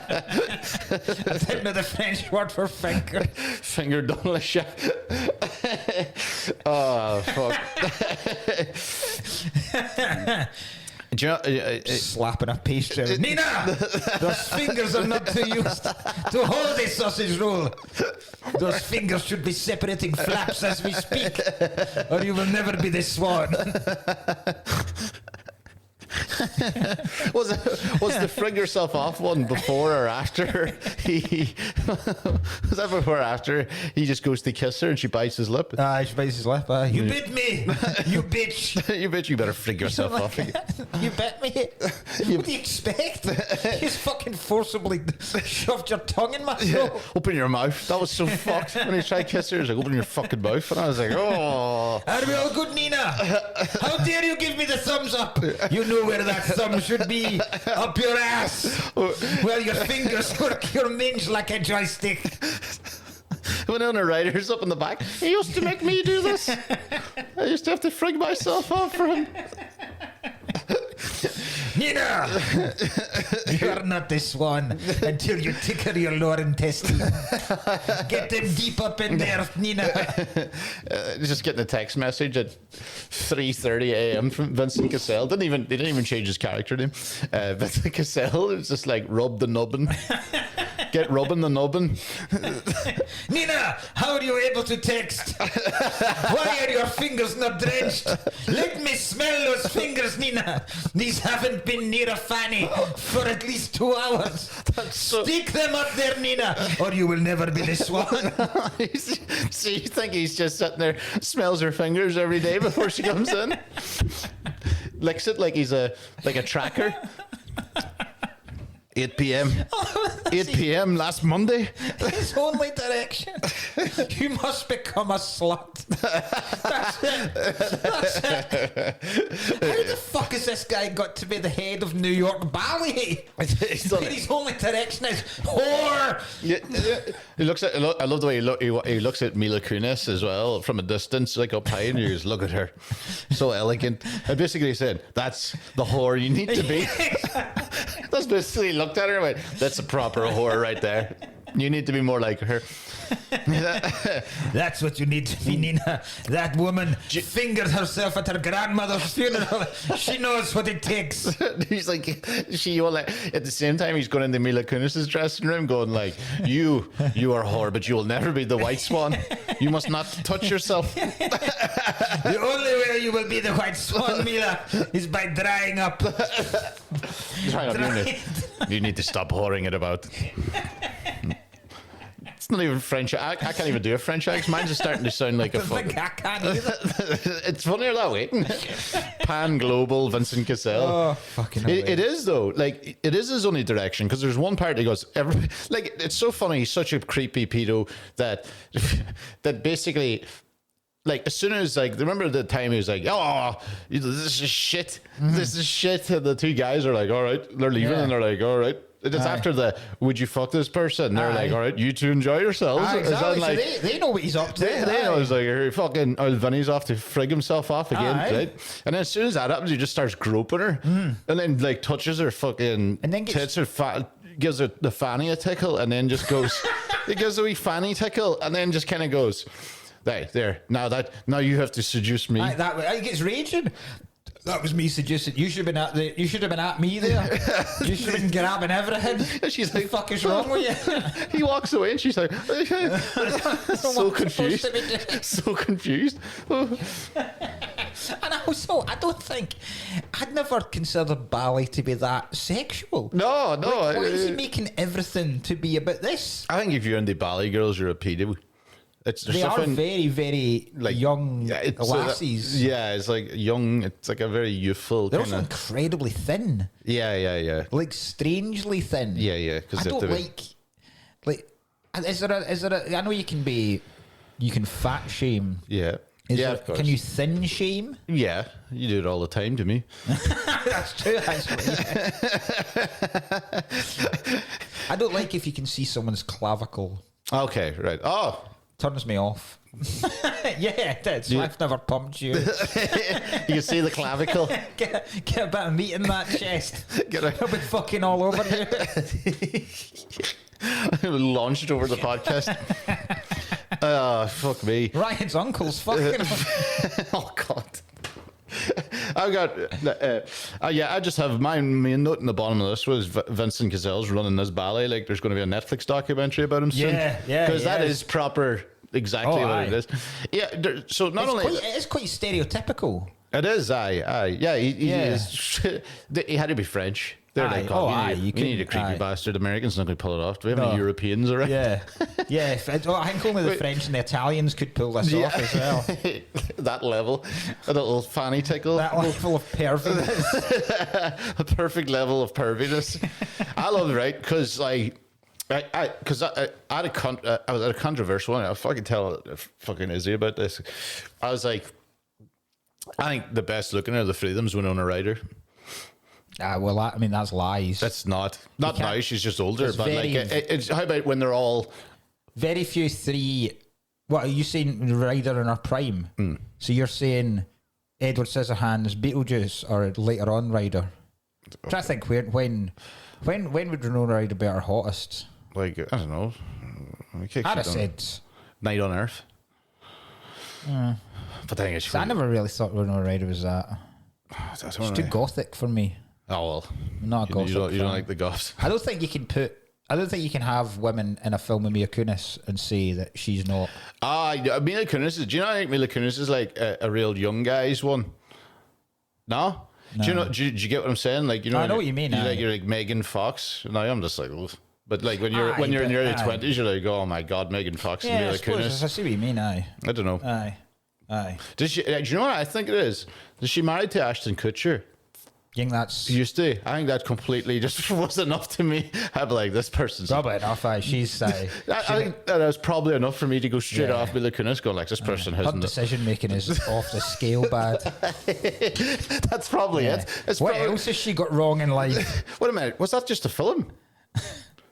Speaker 1: I didn't know the French word for finger.
Speaker 2: Finger dans le chat. Oh, fuck. Do you know,
Speaker 1: slapping a pastry. Nina, those fingers are not to use to hold this sausage roll. Those fingers should be separating flaps as we speak, or you will never be the swan.
Speaker 2: Was the frig yourself off one before or after he was that before or after he just goes to kiss her and she bites his lip?
Speaker 1: She bites his lip. You bit me, you bitch.
Speaker 2: You bitch, you better frig yourself off again.
Speaker 1: You bit me. What do you expect? You just fucking forcibly shoved your tongue in my throat.
Speaker 2: Open your mouth. That was so fucked. When he tried to kiss her, he was like, open your fucking mouth. And I was like, oh.
Speaker 1: Are we all good, Nina? How dare you give me the thumbs up? You know where that thumb should be. Up your ass. Well, your fingers work your minge like a joystick.
Speaker 2: When on a rider's up in the back, he used to make me do this. I used to have to frig myself off for him.
Speaker 1: Nina, you are not the swan until you tickle your lower intestine. Get them deep up in there, Nina.
Speaker 2: Just getting a text message at 3:30 a.m. from Vincent Cassell. They didn't even change his character name. Vincent Cassell. It was just like rub the nubbin. Get rubbing the nubbin.
Speaker 1: Nina, how are you able to text? Why are your fingers not drenched? Let me smell those fingers, Nina. These haven't been near a fanny for at least 2 hours. Stick them up there, Nina, or you will never be the swan.
Speaker 2: So you think he's just sitting there, smells her fingers every day before she comes in? Licks it like he's a tracker. 8 p.m. 8 p.m. last Monday.
Speaker 1: His only direction. You must become a slut. That's it. How the fuck has this guy got to be the head of New York Ballet? His only direction is whore.
Speaker 2: Yeah. He looks at. I love the way he looks at Mila Kunis as well from a distance, like up high, and he goes, "Look at her, so elegant." And basically said, "That's the whore you need to be." That's basically looked at her and went, "That's a proper whore right there. You need to be more like her."
Speaker 1: That's what you need to be, Nina. That woman fingered herself at her grandmother's funeral. She knows what it takes.
Speaker 2: He's like, at the same time, he's going into Mila Kunis's dressing room going like, you are a whore, but you will never be the white swan. You must not touch yourself.
Speaker 1: The only way you will be the white swan, Mila, is by drying up.
Speaker 2: You need to stop whoring it about. It's not even French. I can't even do a French accent. Mine's just starting to sound like a fuck.
Speaker 1: I can't either.
Speaker 2: It's funnier that way. Pan global Vincent Cassel.
Speaker 1: Oh, fucking hell.
Speaker 2: It is though. Like it is his only direction because there's one part he goes. Like it's so funny. He's such a creepy pedo that basically. Like as soon as remember the time he was like, "Oh, this is shit. This is shit." And the two guys are like, "All right," they're leaving, and they're like, "All right." It's after the "would you fuck this person?" They're like, "All right, you two enjoy yourselves."
Speaker 1: Exactly.
Speaker 2: Like,
Speaker 1: so they know what he's up to.
Speaker 2: They know it's like fucking Vinny's off to frig himself off again, right? And then as soon as that happens, he just starts groping her, and then like touches her fucking
Speaker 1: and then
Speaker 2: tits or gives her the fanny a tickle, and then just goes, he gives a wee fanny tickle, and then just kind of goes. There. Now you have to seduce me.
Speaker 1: He gets raging. That was me suggesting. You should have been at me there. You should have been grabbing everything.
Speaker 2: And she's like,
Speaker 1: "The fuck is wrong with you?"
Speaker 2: He walks away, and she's like, so confused. So confused.
Speaker 1: And also, I'd never considered ballet to be that sexual.
Speaker 2: No.
Speaker 1: Why is he making everything to be about this?
Speaker 2: I think if you're into ballet girls, you're a pedo.
Speaker 1: They are very, very young lassies.
Speaker 2: It's like young. It's like a very youthful.
Speaker 1: They're also incredibly thin.
Speaker 2: Yeah.
Speaker 1: Like strangely thin.
Speaker 2: Yeah.
Speaker 1: I don't like. Is there a? I know you can fat shame.
Speaker 2: Yeah. Of course.
Speaker 1: Can you thin shame?
Speaker 2: Yeah, you do it all the time to me.
Speaker 1: That's true, actually. I don't like if you can see someone's clavicle.
Speaker 2: Okay, right. Oh.
Speaker 1: Turns me off. Yeah, it did. So I've never pumped you.
Speaker 2: You can see the clavicle.
Speaker 1: Get a bit of meat in that chest. I'll be fucking all over you.
Speaker 2: Launched over the podcast. Oh, fuck me.
Speaker 1: Ryan's uncle's fucking.
Speaker 2: Oh, God. I've got, I just have my main note in the bottom of this was Vincent Cassell's running this ballet. Like, there's going to be a Netflix documentary about him soon.
Speaker 1: Yeah.
Speaker 2: Because that is proper, exactly what it is. Yeah, so it is
Speaker 1: quite stereotypical.
Speaker 2: It is, aye. Yeah,
Speaker 1: Yeah.
Speaker 2: he had to be French. They're
Speaker 1: Aye.
Speaker 2: like,
Speaker 1: Oh,
Speaker 2: we
Speaker 1: aye,
Speaker 2: need,
Speaker 1: you
Speaker 2: we need a
Speaker 1: couldn't-
Speaker 2: creepy
Speaker 1: aye.
Speaker 2: bastard. Americans not going to pull it off. Do we have
Speaker 1: No.
Speaker 2: any Europeans around?
Speaker 1: Yeah, yeah. I think only the French and the Italians could pull this off as well.
Speaker 2: That level. A little fanny tickle.
Speaker 1: That level of perviness.
Speaker 2: A perfect level of perviness. I love it, right? Because like, I was at a controversial one. I'll fucking tell fucking Izzy about this. I was like, I think the best looking of the three of them is Winona Ryder.
Speaker 1: Well, I mean, that's lies.
Speaker 2: That's not now. She's just older,
Speaker 1: It's
Speaker 2: but
Speaker 1: very-
Speaker 2: like, it's how about when they're all?
Speaker 1: Very few three. What are you saying? Ryder in her prime. So you're saying Edward Scissorhands, Beetlejuice, or later on Ryder? I'm trying to think when would Winona Ryder be our hottest?
Speaker 2: Like, I don't know.
Speaker 1: I'd have said.
Speaker 2: Night on Earth. But the thing is,
Speaker 1: I never really thought Winona Ryder was that.
Speaker 2: that's
Speaker 1: It's too gothic for me.
Speaker 2: Oh well,
Speaker 1: I'm not a gothic.
Speaker 2: you don't
Speaker 1: fan.
Speaker 2: like the goths.
Speaker 1: I don't think you can put. I don't think you can have women in a film with Mila Kunis and say that she's not.
Speaker 2: Mila Kunis. Do you know? I think Mila Kunis is like a real young guy's one. No. Do you know? Do you get what I'm saying? Like, you know,
Speaker 1: I know what you mean.
Speaker 2: You're like Megan Fox. No, I'm just like, ugh. But like when you're
Speaker 1: Aye,
Speaker 2: in your early
Speaker 1: aye.
Speaker 2: 20s, you're like, oh my god, Megan Fox and
Speaker 1: Yeah, I
Speaker 2: Mila
Speaker 1: suppose. I
Speaker 2: Kunis.
Speaker 1: see what you mean. Aye,
Speaker 2: I don't know.
Speaker 1: aye.
Speaker 2: Does she? Do you know what I think it is? Is she married to Ashton Kutcher?
Speaker 1: You think that's
Speaker 2: Used to. I think that completely just was enough to me. I'd be like, this person's.
Speaker 1: probably enough. Aye, she's.
Speaker 2: I think that was probably enough for me to go straight
Speaker 1: Yeah.
Speaker 2: off Mila Kunis, going like, this person
Speaker 1: her
Speaker 2: hasn't.
Speaker 1: decision making is off the scale bad.
Speaker 2: That's probably
Speaker 1: Yeah.
Speaker 2: it. It's
Speaker 1: What
Speaker 2: probably,
Speaker 1: else has she got wrong in life?
Speaker 2: Wait a minute. Was that just a film?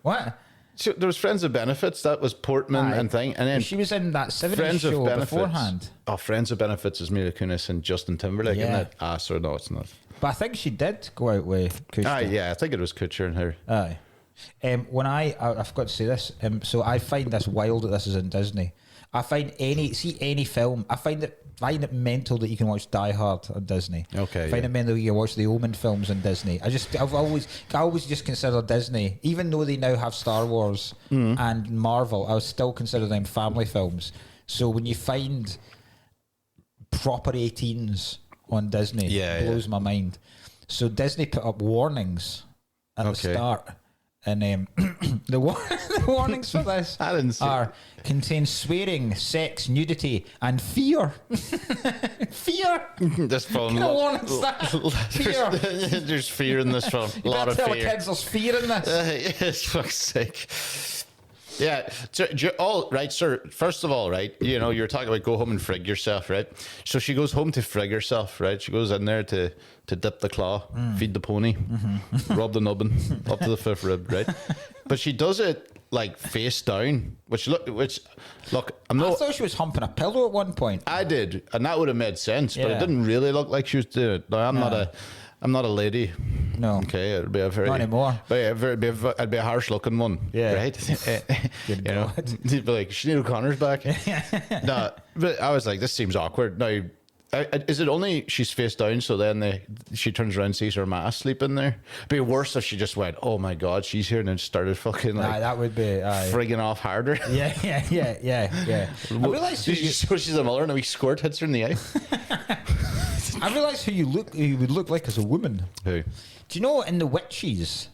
Speaker 1: What?
Speaker 2: So there was Friends of Benefits. That was Portman
Speaker 1: Aye.
Speaker 2: and thing, and then
Speaker 1: She was in that 70s
Speaker 2: Friends of
Speaker 1: show
Speaker 2: Benefits.
Speaker 1: beforehand.
Speaker 2: Oh, Friends of Benefits is Mila Kunis and Justin Timberlake, isn't
Speaker 1: Yeah.
Speaker 2: it? Ah, so no, it's not.
Speaker 1: But I think she did go out with Kushner.
Speaker 2: Ah, yeah, I think it was Kutcher and her.
Speaker 1: Aye. When I forgot to say this, so I find this wild that this is in Disney. I find any film, I find it mental that you can watch Die Hard on Disney.
Speaker 2: Okay,
Speaker 1: I find
Speaker 2: yeah.
Speaker 1: it mental that you can watch the Omen films on Disney. I always just consider Disney, even though they now have Star Wars and Marvel, I would still consider them family films. So when you find proper 18s on Disney,
Speaker 2: Yeah,
Speaker 1: it blows my mind. So Disney put up warnings at the
Speaker 2: Okay.
Speaker 1: start. And the warnings for this
Speaker 2: I didn't see
Speaker 1: are contain swearing, sex, nudity, and fear. Fear.
Speaker 2: This film.
Speaker 1: What kind of warnings that? Fear.
Speaker 2: There's fear in this film. A
Speaker 1: You
Speaker 2: lot
Speaker 1: better
Speaker 2: of
Speaker 1: tell the
Speaker 2: fear.
Speaker 1: kids there's fear in this.
Speaker 2: Yes, fuck's sake. Yeah. So, all right, sir. First of all, right, you know, you're talking about go home and frig yourself, right? So she goes home to frig herself, right? She goes in there to dip the claw, feed the pony, rub the nubbin up to the fifth rib, right? But she does it like face down, which look, I'm
Speaker 1: I
Speaker 2: not.
Speaker 1: thought she was humping a pillow at one point.
Speaker 2: I did, and that would have made sense, but it
Speaker 1: Yeah.
Speaker 2: didn't really look like she was doing it. No, I'm not a lady.
Speaker 1: No.
Speaker 2: Okay, it'd be a very
Speaker 1: Not anymore.
Speaker 2: But yeah, it'd be a harsh looking one.
Speaker 1: Yeah.
Speaker 2: Right.
Speaker 1: Good
Speaker 2: you know,
Speaker 1: God.
Speaker 2: you'd be like, Sinead O'Connor's back. No, but I was like, this seems awkward. Now, is it only she's face down, so then she turns around and sees her ma sleep in there? It'd be worse if she just went, oh my god, she's here, and then started fucking like
Speaker 1: Aye, that would be. Aye.
Speaker 2: frigging off harder.
Speaker 1: Yeah. I realised who
Speaker 2: So she's a mother and a wee squirt hits her in the eye.
Speaker 1: I realised who you would look like as a woman.
Speaker 2: Who?
Speaker 1: Do you know in The Witches,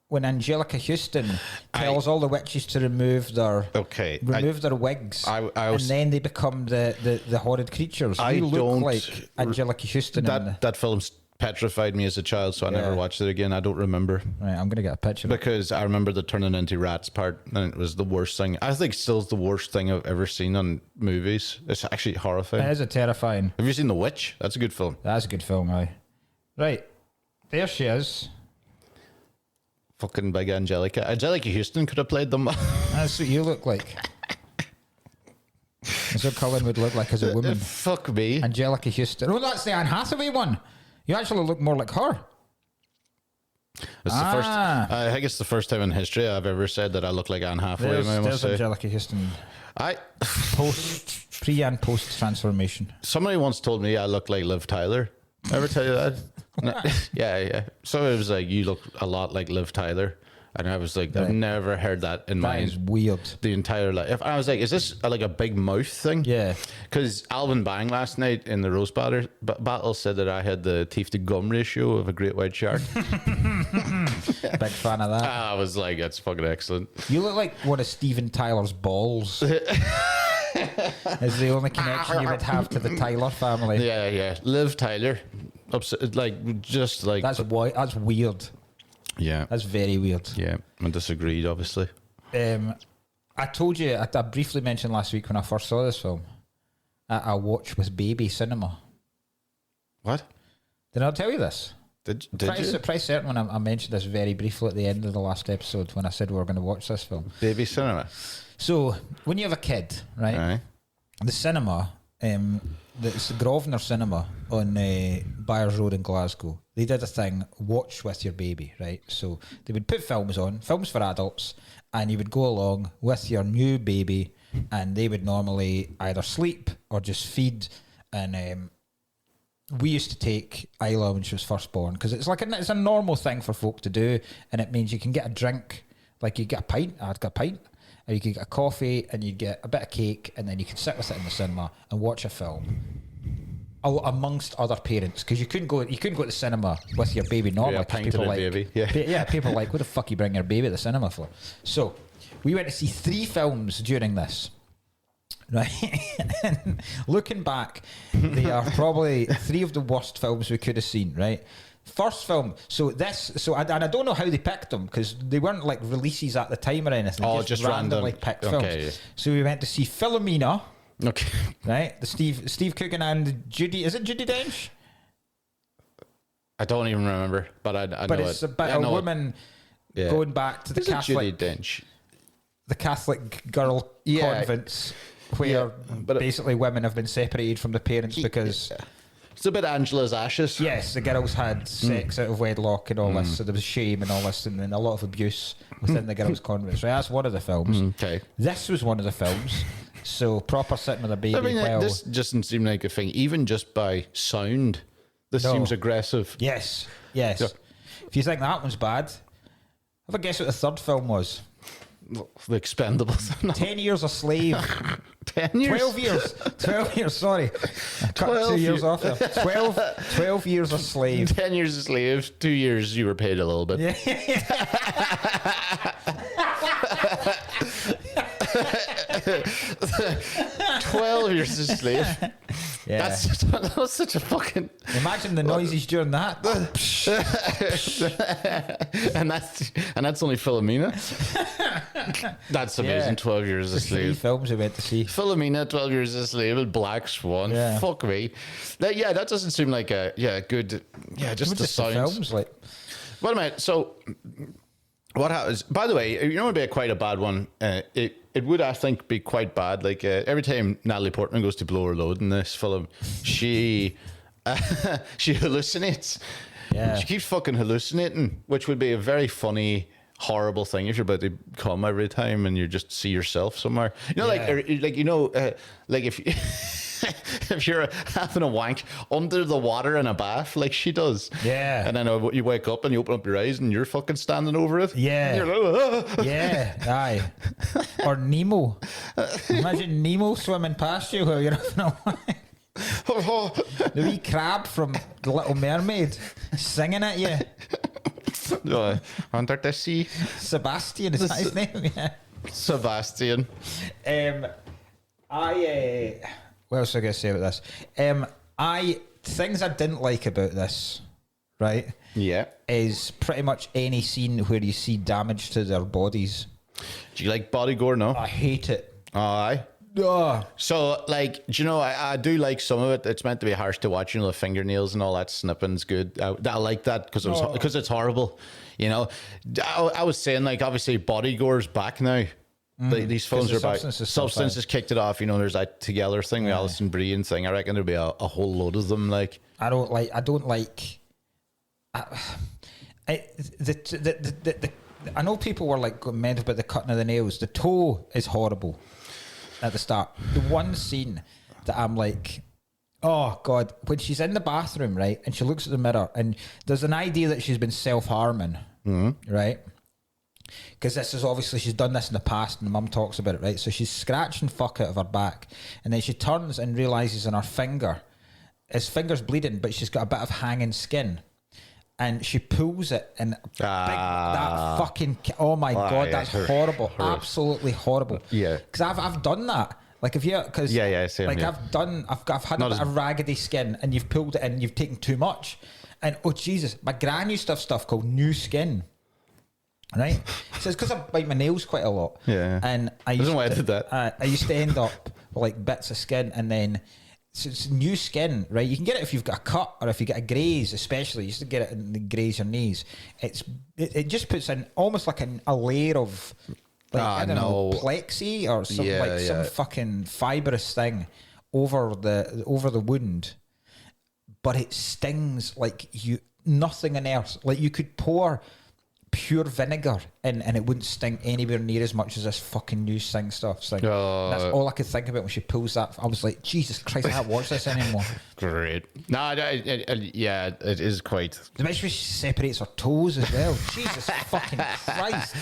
Speaker 1: when Angelica Houston tells all the witches to remove their their wigs,
Speaker 2: I
Speaker 1: and then they become the horrid creatures?
Speaker 2: I
Speaker 1: You look
Speaker 2: don't-
Speaker 1: like Angelica Houston.
Speaker 2: That film's petrified me as a child, so I never
Speaker 1: Yeah.
Speaker 2: watched it again. I don't remember.
Speaker 1: Right, I'm gonna get a picture.
Speaker 2: Because I remember the turning into rats part, and it was the worst thing. I think still is the worst thing I've ever seen on movies. It's actually horrifying.
Speaker 1: It is a terrifying.
Speaker 2: Have you seen The Witch? That's a good film.
Speaker 1: That's a good film, aye. Right, there she is.
Speaker 2: Fucking big Angelica. Angelica Houston could have played them.
Speaker 1: That's what you look like. That's what Cullen would look like as a woman.
Speaker 2: Fuck me.
Speaker 1: Angelica Houston. Oh, that's the Anne Hathaway one. You actually look more like her.
Speaker 2: It's the first. I think it's the first time in history I've ever said that I look like Anne Hathaway. I must
Speaker 1: There's
Speaker 2: say.
Speaker 1: Angelica Houston. Pre and post transformation.
Speaker 2: Somebody once told me I look like Liv Tyler. Ever tell you that? No. Yeah. So it was like, you look a lot like Liv Tyler. And I was like,
Speaker 1: Right.
Speaker 2: I've never heard that in
Speaker 1: That
Speaker 2: my
Speaker 1: is weird.
Speaker 2: the entire life. I was like, is this like a big mouth thing?
Speaker 1: Yeah.
Speaker 2: Because Alvin Bang last night in the roast battle said that I had the teeth to gum ratio of a great white shark.
Speaker 1: Big fan of that.
Speaker 2: I was like, that's fucking excellent.
Speaker 1: You look like one of Steven Tyler's balls. Is the only connection you would have to the Tyler family.
Speaker 2: Yeah. Liv Tyler. Like, just like.
Speaker 1: That's weird.
Speaker 2: Yeah.
Speaker 1: That's very weird.
Speaker 2: Yeah. I disagreed, obviously.
Speaker 1: I told you, I briefly mentioned last week when I first saw this film, I watched with baby cinema.
Speaker 2: What?
Speaker 1: Did I tell you this?
Speaker 2: Did
Speaker 1: Pretty
Speaker 2: you?
Speaker 1: certain when I mentioned this very briefly at the end of the last episode when I said we were going to watch this film.
Speaker 2: Baby cinema.
Speaker 1: So, when you have a kid, right?
Speaker 2: Aye.
Speaker 1: The cinema, it's the Grosvenor Cinema on Byres Road in Glasgow. They did a thing, watch with your baby, right? So they would put films on, films for adults, and you would go along with your new baby, and they would normally either sleep or just feed. And we used to take Isla when she was first born because it's like it's a normal thing for folk to do, and it means you can get a drink, like you get a pint. I'd get a pint. Or you could get a coffee and you'd get a bit of cake and then you could sit with it in the cinema and watch a film amongst other parents because you couldn't go to the cinema with your baby normally.
Speaker 2: Yeah, pint to the baby.
Speaker 1: Yeah, people are like, what the fuck you bring your baby to the cinema for? So we went to see 3 films during this. Right, and looking back, they are probably 3 of the worst films we could have seen. Right, first film. I don't know how they picked them because they weren't like releases at the time or anything.
Speaker 2: Oh,
Speaker 1: They
Speaker 2: just
Speaker 1: randomly
Speaker 2: random.
Speaker 1: picked
Speaker 2: Okay,
Speaker 1: films.
Speaker 2: yeah.
Speaker 1: So we went to see Philomena.
Speaker 2: Okay.
Speaker 1: Right, the Steve Coogan and Judy. Is it Judy Dench?
Speaker 2: I don't even remember, but I
Speaker 1: But
Speaker 2: know
Speaker 1: it's
Speaker 2: it.
Speaker 1: about
Speaker 2: I
Speaker 1: a
Speaker 2: know it.
Speaker 1: woman
Speaker 2: Yeah.
Speaker 1: going back to the
Speaker 2: Is it Judy
Speaker 1: Catholic,
Speaker 2: Dench?
Speaker 1: the Catholic girl
Speaker 2: Yeah.
Speaker 1: convents where
Speaker 2: Yeah, but
Speaker 1: basically women have been separated from the parents because.
Speaker 2: Yeah. It's a bit Angela's Ashes.
Speaker 1: Yes, the girls had sex out of wedlock and all this, so there was shame and all this, and then a lot of abuse within the girls' convents. Right, that's one of the films.
Speaker 2: Okay.
Speaker 1: This was one of the films. So proper sitting with a baby.
Speaker 2: I mean,
Speaker 1: while,
Speaker 2: this doesn't seem like a thing. Even just by sound, this
Speaker 1: No.
Speaker 2: seems aggressive.
Speaker 1: yes.
Speaker 2: Yeah.
Speaker 1: If you think that one's bad, have a guess what the third film was.
Speaker 2: The Expendables. No.
Speaker 1: 10 Years a Slave.
Speaker 2: 10 years?
Speaker 1: 12 years. 12 years, sorry. I cut
Speaker 2: 12
Speaker 1: 2 years
Speaker 2: year-
Speaker 1: off there. 12 years a slave.
Speaker 2: 10 years a slave, 2 years you were paid a little bit.
Speaker 1: Yeah.
Speaker 2: 12 years a slave.
Speaker 1: Yeah.
Speaker 2: That was such a fucking.
Speaker 1: Imagine the noises during that.
Speaker 2: and that's only Philomena. That's amazing.
Speaker 1: Yeah.
Speaker 2: 12 years a
Speaker 1: The 3
Speaker 2: slave.
Speaker 1: films we went to see.
Speaker 2: Philomena, 12 years a slave, and Black Swan.
Speaker 1: Yeah.
Speaker 2: Fuck me. That doesn't seem like a good. Yeah, just the
Speaker 1: Just the
Speaker 2: sounds.
Speaker 1: films, like.
Speaker 2: Wait a minute. So, what happens? By the way, you know, it'd be quite a bad one. It would, I think, be quite bad. Like every time Natalie Portman goes to blow her load in this film, she she hallucinates.
Speaker 1: Yeah.
Speaker 2: She keeps fucking hallucinating, which would be a very funny, horrible thing if you're about to come every time and you just see yourself somewhere. You know,
Speaker 1: Yeah.
Speaker 2: like if you. If you're having a wank under the water in a bath like she does.
Speaker 1: Yeah.
Speaker 2: And then you wake up and you open up your eyes and you're fucking standing over it.
Speaker 1: Yeah.
Speaker 2: And you're like, "Ah."
Speaker 1: Yeah, aye. Or Nemo. Imagine Nemo swimming past you while you're having a wank. The wee crab from The Little Mermaid singing at you.
Speaker 2: Under the sea.
Speaker 1: Sebastian, is that his name? Yeah.
Speaker 2: Sebastian.
Speaker 1: What else was I going to say about this? Things I didn't like about this, right,
Speaker 2: Yeah.
Speaker 1: is pretty much any scene where you see damage to their bodies.
Speaker 2: Do you like body gore? No.
Speaker 1: I hate it.
Speaker 2: Aye.
Speaker 1: Ugh.
Speaker 2: So, like, do you know, I do like some of it. It's meant to be harsh to watch, you know, the fingernails and all that snipping's good. I like that because it's horrible. You know, I was saying, like, obviously body gore's back now. These films
Speaker 1: the
Speaker 2: are back.
Speaker 1: Substance is still
Speaker 2: Substance has kicked it off. You know, there's that Together thing, the Alison Brie and thing. I reckon there'll be a whole load of them. Like,
Speaker 1: I don't like. I know people were like mad about the cutting of the nails. The toe is horrible at the start. The one scene that I'm like, oh God, when she's in the bathroom, right, and she looks at the mirror, and there's an idea that she's been self-harming, right? because this is obviously, she's done this in the past and mum talks about it, right? So she's scratching fuck out of her back, and then she turns and realises in her finger, his finger's bleeding, but she's got a bit of hanging skin. And she pulls it, and that fucking, oh my God, that's horrible. Absolutely horrible.
Speaker 2: Yeah.
Speaker 1: Because I've done that. Like if you, because
Speaker 2: same,
Speaker 1: like
Speaker 2: yeah.
Speaker 1: I've had a bit of raggedy skin, and you've pulled it in, and you've taken too much, and oh Jesus, my gran used to have stuff called new skin, right? So it's because I bite my nails quite a lot, and I used to end up with like bits of skin, and then so it's new skin, right? You can get it if you've got a cut or if you get a graze, especially. You used to get it in the graze your knees. It just puts in almost like a layer of. Like, I don't know, plexi or some some fucking fibrous thing over the wound, but it stings like nothing on earth. Like you could pour pure vinegar in and it wouldn't sting anywhere near as much as this fucking new sting stuff. So that's all I could think about when she pulls that. I was like, Jesus Christ, I can't watch this anymore.
Speaker 2: Great. No, it is quite.
Speaker 1: Especially she separates her toes as well. Jesus fucking Christ.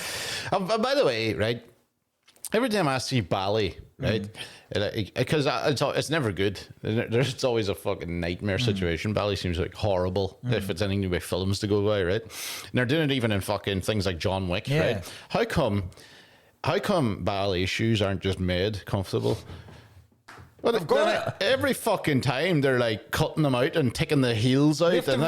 Speaker 2: By the way, right, every time I see Bali, right, because it's never good. It's always a fucking nightmare situation. Bali seems like horrible if it's anything to do with films to go by, right? And they're doing it even in fucking things like John Wick, right? How come Bali shoes aren't just made comfortable? Well, I've got it. Every fucking time they're like cutting them out and taking the heels out
Speaker 1: and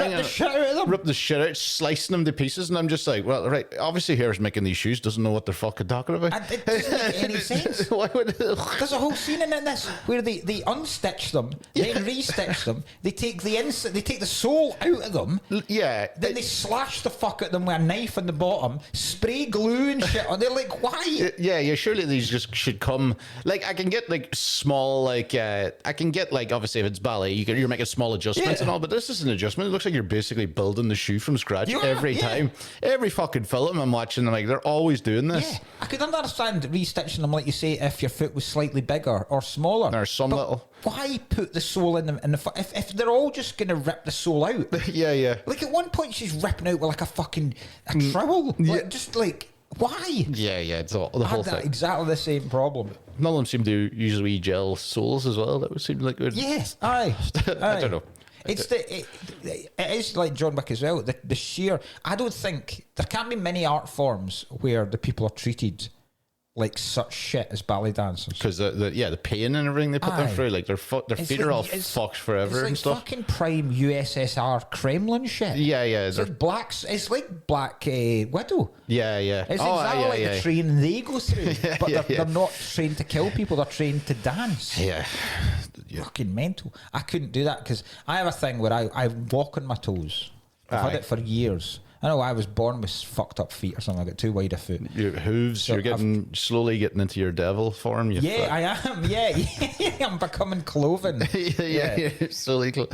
Speaker 2: rip the shit out, slicing them to pieces, and I'm just like, well, right, obviously whoever's making these shoes doesn't know what they're fucking talking about.
Speaker 1: And it doesn't make any sense.
Speaker 2: Why would
Speaker 1: there's a whole scene in this where they unstitch them, then restitch them. They take the sole out of them.
Speaker 2: Yeah.
Speaker 1: Then they slash the fuck at them with a knife on the bottom, spray glue and shit on. They're like, why?
Speaker 2: Yeah. Surely these just should come. Like I can get like small like. I can get like obviously if it's ballet you're making small adjustments and all, but this is an adjustment. It looks like you're basically building the shoe from scratch every time. Every fucking film I'm watching, I'm like, they're always doing this.
Speaker 1: Yeah, I could understand restitching them like you say if your foot was slightly bigger or smaller.
Speaker 2: Or some little.
Speaker 1: Why put the sole in the foot if they're all just gonna rip the sole out?
Speaker 2: Yeah.
Speaker 1: Like at one point she's ripping out with like a trowel. Like, just like. Why?
Speaker 2: Yeah, it's all the whole thing.
Speaker 1: Exactly the same problem.
Speaker 2: None of them seem to use wee gel soles as well. That would seem like good.
Speaker 1: Yes, aye.
Speaker 2: I don't know.
Speaker 1: It is like John Wick as well. The sheer. I don't think there can't be many art forms where the people are treated like such shit as ballet dancers,
Speaker 2: because the pain and everything they put them through, like their feet are all fucked forever and stuff.
Speaker 1: Fucking prime USSR Kremlin shit.
Speaker 2: Yeah.
Speaker 1: It's like Black Widow.
Speaker 2: Yeah.
Speaker 1: It's exactly like the training they go through, but they're not trained to kill people. They're trained to dance.
Speaker 2: Yeah.
Speaker 1: Fucking mental. I couldn't do that because I have a thing where I walk on my toes. I've had it for years. I know I was born with fucked up feet or something. I got too wide a foot.
Speaker 2: Your hooves, so you're slowly getting into your devil form.
Speaker 1: I am. Yeah. I'm becoming cloven.
Speaker 2: yeah. Slowly.
Speaker 1: But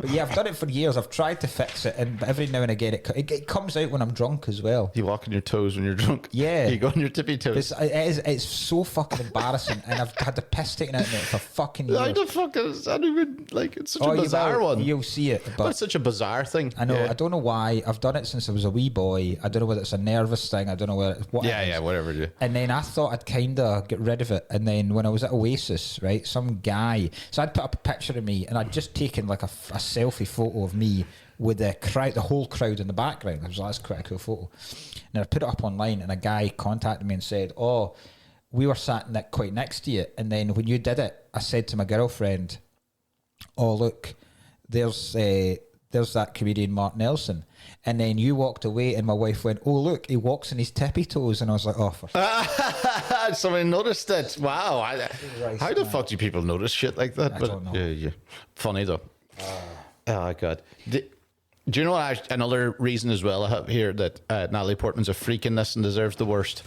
Speaker 1: yeah, I've done it for years. I've tried to fix it, and every now and again it comes out when I'm drunk as well.
Speaker 2: You walk on your toes when you're drunk.
Speaker 1: Yeah.
Speaker 2: You go on your tippy toes.
Speaker 1: It's so fucking embarrassing, and I've had the piss taken out of it for fucking years.
Speaker 2: I don't even like. It's such a bizarre one.
Speaker 1: You'll see it, but
Speaker 2: it's such a bizarre thing.
Speaker 1: I know. Yeah. I don't know why. I've done it since I was a wee boy. I don't know whether it's a nervous thing. I don't know what.
Speaker 2: Yeah, whatever. Yeah.
Speaker 1: And then I thought I'd kind of get rid of it. And then when I was at Oasis, right, some guy. So I'd put up a picture of me, and I'd just taken like a selfie photo of me with the crowd, the whole crowd in the background. I was like, that's quite a cool photo. And I put it up online, and a guy contacted me and said, "Oh, we were sat quite next to you, and then when you did it, I said to my girlfriend, oh look, there's that comedian Mark Nelson." And then you walked away, and my wife went, "Oh look, he walks in his tippy toes," and I was like, "Oh, for
Speaker 2: somebody noticed it." Wow, how the fuck do people notice shit like that?
Speaker 1: I don't know.
Speaker 2: Yeah, funny though. Oh god. Do you know what? Another reason as well I have here that Natalie Portman's a freak in this and deserves the worst.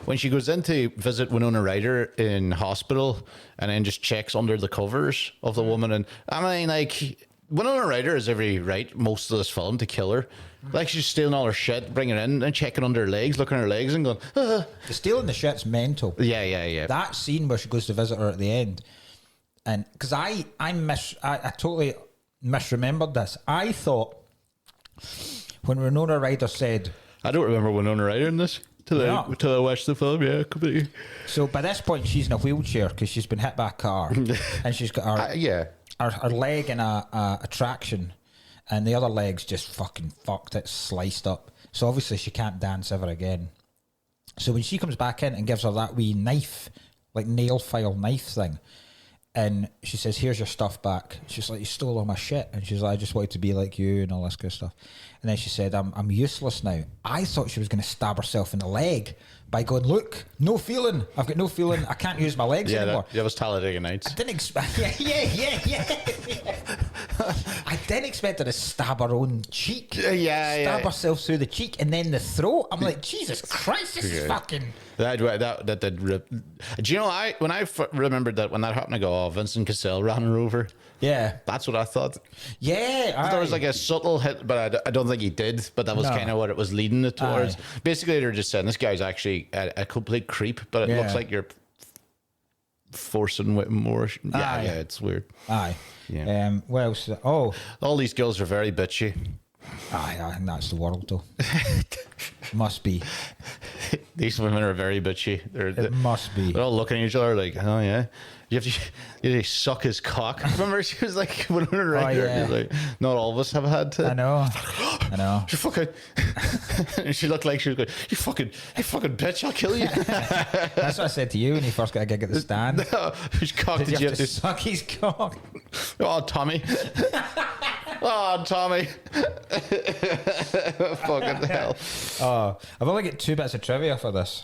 Speaker 2: When she goes in to visit Winona Ryder in hospital, and then just checks under the covers of the woman, and I mean, like, Winona Ryder has every right, most of this film, to kill her. Like, she's stealing all her shit, bringing her in and checking under her legs, looking at her legs and going,
Speaker 1: The stealing the shit's mental.
Speaker 2: Yeah.
Speaker 1: That scene where she goes to visit her at the end, and because I totally misremembered this. I thought when Winona Ryder said,
Speaker 2: I don't remember Winona Ryder in this. till I watch the film. Yeah, completely.
Speaker 1: So by this point, she's in a wheelchair because she's been hit by a car, and she's got her leg in a traction, and the other leg's just fucking fucked. It's sliced up. So obviously she can't dance ever again. So when she comes back in and gives her that wee knife, like nail file knife thing, and she says, "Here's your stuff back." She's like, "You stole all my shit," and she's like, "I just wanted to be like you," and all this good stuff. And then she said, I'm useless now. I thought she was going to stab herself in the leg by going, "Look, no feeling. I've got no feeling. I can't use my legs anymore."
Speaker 2: That was Talladega Nights.
Speaker 1: I didn't expect. Yeah. I didn't expect her to stab her own cheek. Stab herself through the cheek and then the throat. I'm like, Jesus Christ, this is fucking.
Speaker 2: That did rip. Do you know? When I remembered that when that happened, I go, "Oh, Vincent Cassel ran her over."
Speaker 1: Yeah,
Speaker 2: that's what I thought.
Speaker 1: Yeah,
Speaker 2: there was like a subtle hit, but I don't think he did. But that was kind of what it was leading it towards. Basically, they're just saying this guy's actually a complete creep, but it looks like you're forcing more. Yeah, it's weird.
Speaker 1: Yeah. What else?
Speaker 2: All these girls are very bitchy.
Speaker 1: I think that's the world, though. Must be.
Speaker 2: These women are very bitchy.
Speaker 1: It must be.
Speaker 2: They're all looking at each other like, "Oh yeah, you have to suck his cock." Remember, she was like, when we were right there, like, not all of us have had to.
Speaker 1: I know.
Speaker 2: You fucking. And she looked like she was going, "You fucking bitch, I'll kill you."
Speaker 1: That's what I said to you when you first got a gig at the Stand.
Speaker 2: Whose cock did you have to
Speaker 1: suck his cock?
Speaker 2: Oh, Tommy. Oh, Tommy. Fucking hell.
Speaker 1: Oh, I've only got 2 bits of trivia for this.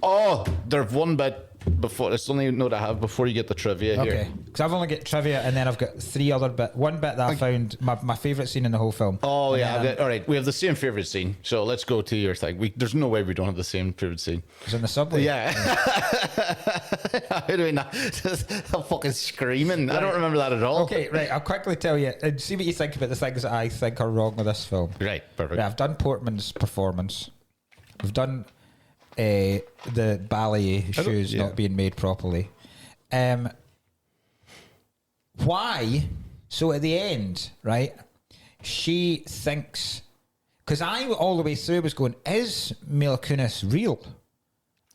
Speaker 2: Oh, there's one bit before. It's the only note I have before you get the trivia here.
Speaker 1: Okay, because I've only got trivia and then I've got 3 other bits. One bit that I found my favourite scene in the whole film.
Speaker 2: Oh, yeah. All right, we have the same favourite scene. So let's go to your thing. There's no way we don't have the same favourite scene.
Speaker 1: It's in the subway.
Speaker 2: Yeah. How do we not? I'm fucking screaming. Right. I don't remember that at all.
Speaker 1: Okay, right. I'll quickly tell you and see what you think about the things that I think are wrong with this film.
Speaker 2: Right, perfect.
Speaker 1: Right, I've done Portman's performance. We've done the ballet shoes not being made properly. Why? So at the end, right, she thinks, because I all the way through was going, is Mila Kunis real?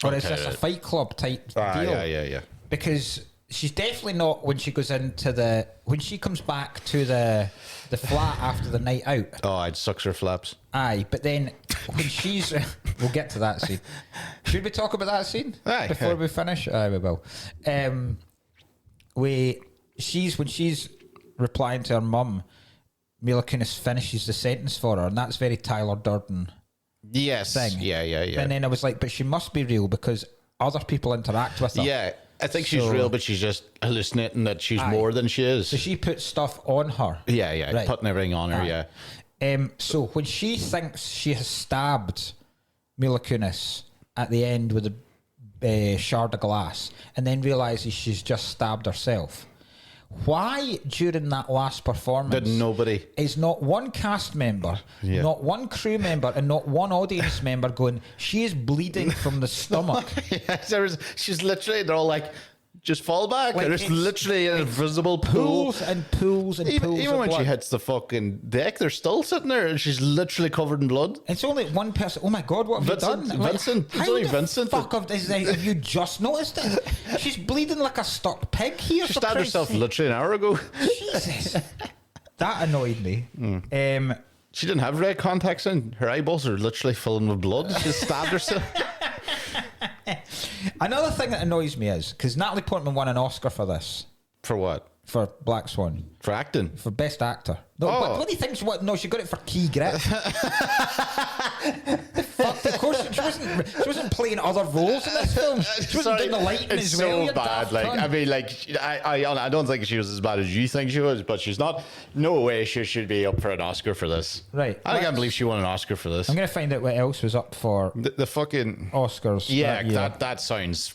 Speaker 1: Or is this a Fight Club type deal?
Speaker 2: Yeah.
Speaker 1: Because she's definitely not when she goes into when she comes back to the flat after the night out.
Speaker 2: Oh, I'd sucks her flaps.
Speaker 1: Aye, but then when she's... we'll get to that scene. Should we talk about that scene before we finish? Aye, we will. When she's replying to her mum, Mila Kunis finishes the sentence for her, and that's very Tyler Durden.
Speaker 2: Yes.
Speaker 1: Thing.
Speaker 2: Yeah.
Speaker 1: And then I was like, but she must be real because other people interact with her.
Speaker 2: Yeah. I think she's real, but she's just hallucinating that she's more than she is.
Speaker 1: So she puts stuff on her.
Speaker 2: Yeah, right. Putting everything on her, yeah.
Speaker 1: So when she thinks she has stabbed Mila Kunis at the end with a shard of glass and then realises she's just stabbed herself, why during that last performance
Speaker 2: did nobody
Speaker 1: is not one cast member, not one crew member, and not one audience member going, she is bleeding from the stomach?
Speaker 2: She's literally, they're all like, just fall back.
Speaker 1: Like,
Speaker 2: there's literally an invisible pool.
Speaker 1: Pools and pools and pools.
Speaker 2: Even when
Speaker 1: blood.
Speaker 2: she hits the fucking deck, they're still sitting there and she's literally covered in blood.
Speaker 1: It's only one person. Oh my God, what have you done?
Speaker 2: Vincent. It's only Vincent.
Speaker 1: Have you just noticed it? She's bleeding like a stuck pig here.
Speaker 2: She stabbed herself literally an hour ago.
Speaker 1: Jesus. That annoyed me.
Speaker 2: She didn't have red contacts in. Her eyeballs are literally filling with blood. She stabbed herself.
Speaker 1: Another thing that annoys me is because Natalie Portman won an Oscar for this.
Speaker 2: For what?
Speaker 1: For Black Swan.
Speaker 2: For acting?
Speaker 1: For Best Actor. No, what do you think? No, she got it for key grit. Fuck, of course, she wasn't playing other roles in this film. She wasn't doing the lighting as well.
Speaker 2: It's so bad. I don't think she was as bad as you think she was, but she's not. No way she should be up for an Oscar for this.
Speaker 1: Right.
Speaker 2: I can't believe she won an Oscar for this.
Speaker 1: I'm going to find out what else was up for
Speaker 2: the fucking
Speaker 1: Oscars.
Speaker 2: Yeah, that sounds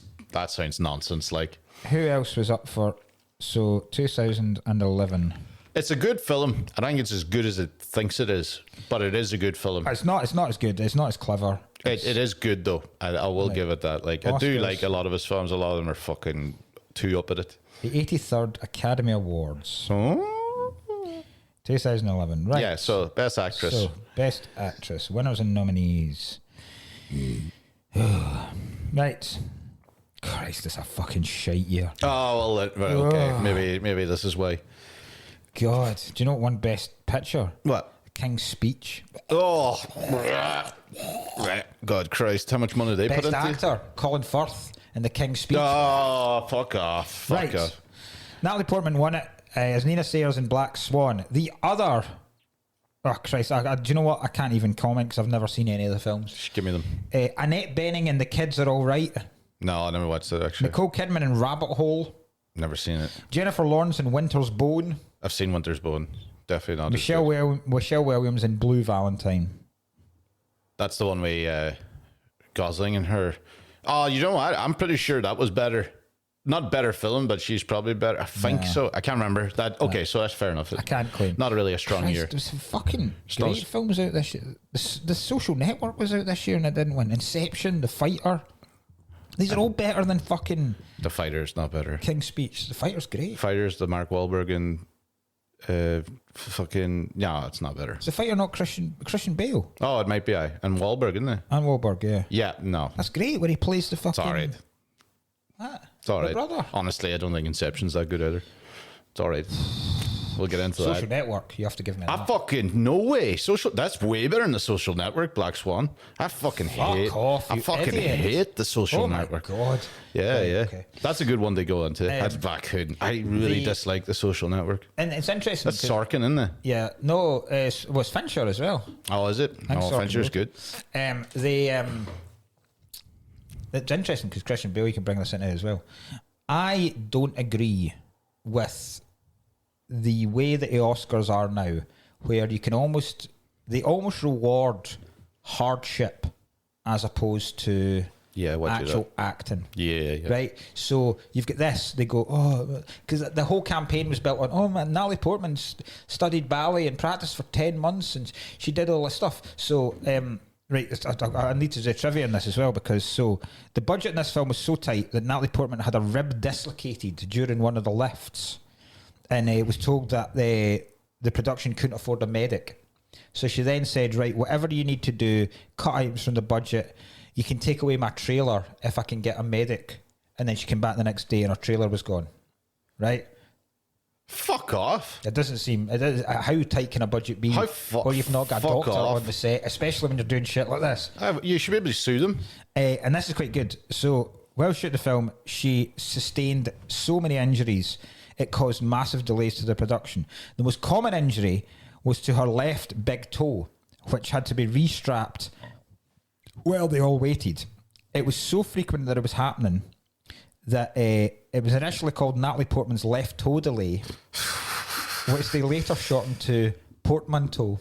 Speaker 2: nonsense. Like,
Speaker 1: who else was up for? So 2011.
Speaker 2: It's a good film. I don't think it's as good as it thinks it is, but it is a good film.
Speaker 1: It's not as good. It's not as clever.
Speaker 2: It is good though. I will give it that. Like, Oscars. I do like a lot of his films. A lot of them are fucking too up at it.
Speaker 1: The 83rd Academy Awards. 2011. Right.
Speaker 2: Yeah. So Best Actress.
Speaker 1: So Best Actress. Winners and nominees. Right. Christ, it's a fucking shite year.
Speaker 2: Oh, well, right, okay. Maybe this is why.
Speaker 1: God, do you know what won Best Picture?
Speaker 2: What?
Speaker 1: King's Speech.
Speaker 2: Oh, God Christ! How much money they
Speaker 1: Best
Speaker 2: put into?
Speaker 1: Actor, Colin Firth in The King's Speech.
Speaker 2: Oh, fuck off! Fuck off!
Speaker 1: Natalie Portman won it as Nina Sayers in Black Swan. The other... Oh, Christ. Do you know what? I can't even comment because I've never seen any of the films.
Speaker 2: Just give me them.
Speaker 1: Annette Bening and The Kids Are All Right.
Speaker 2: No, I never watched it, actually.
Speaker 1: Nicole Kidman in Rabbit Hole.
Speaker 2: Never seen it.
Speaker 1: Jennifer Lawrence in Winter's Bone.
Speaker 2: I've seen Winter's Bone. Definitely not.
Speaker 1: Michelle Williams in Blue Valentine.
Speaker 2: That's the one with Gosling and her. Oh, you know what? I'm pretty sure that was better. Not better film, but she's probably better. I think so. I can't remember that. Okay, so that's fair enough.
Speaker 1: I can't claim.
Speaker 2: Not really a strong year.
Speaker 1: There's some fucking great films out this year. The Social Network was out this year and it didn't win. Inception, The Fighter. These are all better than fucking...
Speaker 2: The Fighter's not better.
Speaker 1: King's Speech. The Fighter's great.
Speaker 2: Fighter's the Mark Wahlberg and fucking... No, it's not better.
Speaker 1: Is The Fighter not Christian Bale?
Speaker 2: Oh, it might be I. And Wahlberg, isn't it?
Speaker 1: And Wahlberg, yeah.
Speaker 2: Yeah, no.
Speaker 1: That's great when he plays the fucking...
Speaker 2: It's alright.
Speaker 1: What?
Speaker 2: It's alright.
Speaker 1: Brother.
Speaker 2: Honestly, I don't think Inception's that good either. It's alright. We'll get into
Speaker 1: Social
Speaker 2: that.
Speaker 1: Network, you have to give me that.
Speaker 2: Fucking no way. That's way better than the Social Network, Black Swan. I fucking hate.
Speaker 1: Off,
Speaker 2: I fucking
Speaker 1: idiot.
Speaker 2: hate the Social
Speaker 1: Oh
Speaker 2: Network.
Speaker 1: my God.
Speaker 2: Yeah,
Speaker 1: Right,
Speaker 2: yeah.
Speaker 1: okay.
Speaker 2: That's a good one to go into. That's couldn't. I really dislike the Social Network.
Speaker 1: And it's interesting.
Speaker 2: That's Sorkin, isn't it?
Speaker 1: Yeah. No, it was Fincher as well.
Speaker 2: Oh, is it? Oh,
Speaker 1: Sorkin
Speaker 2: Fincher's
Speaker 1: good.
Speaker 2: good.
Speaker 1: It's interesting because Christian Bale, you can bring this into as well. I don't agree with the way that the Oscars are now, where you can they almost reward hardship as opposed to actual acting.
Speaker 2: Yeah.
Speaker 1: Right? So you've got this, they go, because the whole campaign was built on, oh man, Natalie Portman studied ballet and practiced for 10 months and she did all this stuff. So, right, I need to do trivia on this as well because the budget in this film was so tight that Natalie Portman had a rib dislocated during one of the lifts. And it was told that the production couldn't afford a medic. So she then said, right, whatever you need to do, cut items from the budget. You can take away my trailer if I can get a medic. And then she came back the next day and her trailer was gone. Right?
Speaker 2: Fuck off.
Speaker 1: It doesn't seem... how tight can a budget be where you've not got a doctor on the set, especially when you're doing shit like this?
Speaker 2: You should be able to sue them.
Speaker 1: And this is quite good. So, while shooting the film, she sustained so many injuries... It caused massive delays to the production. The most common injury was to her left big toe, which had to be restrapped while they all waited. It was so frequent that it was happening that it was initially called Natalie Portman's left toe delay, which they later shortened to portmanteau.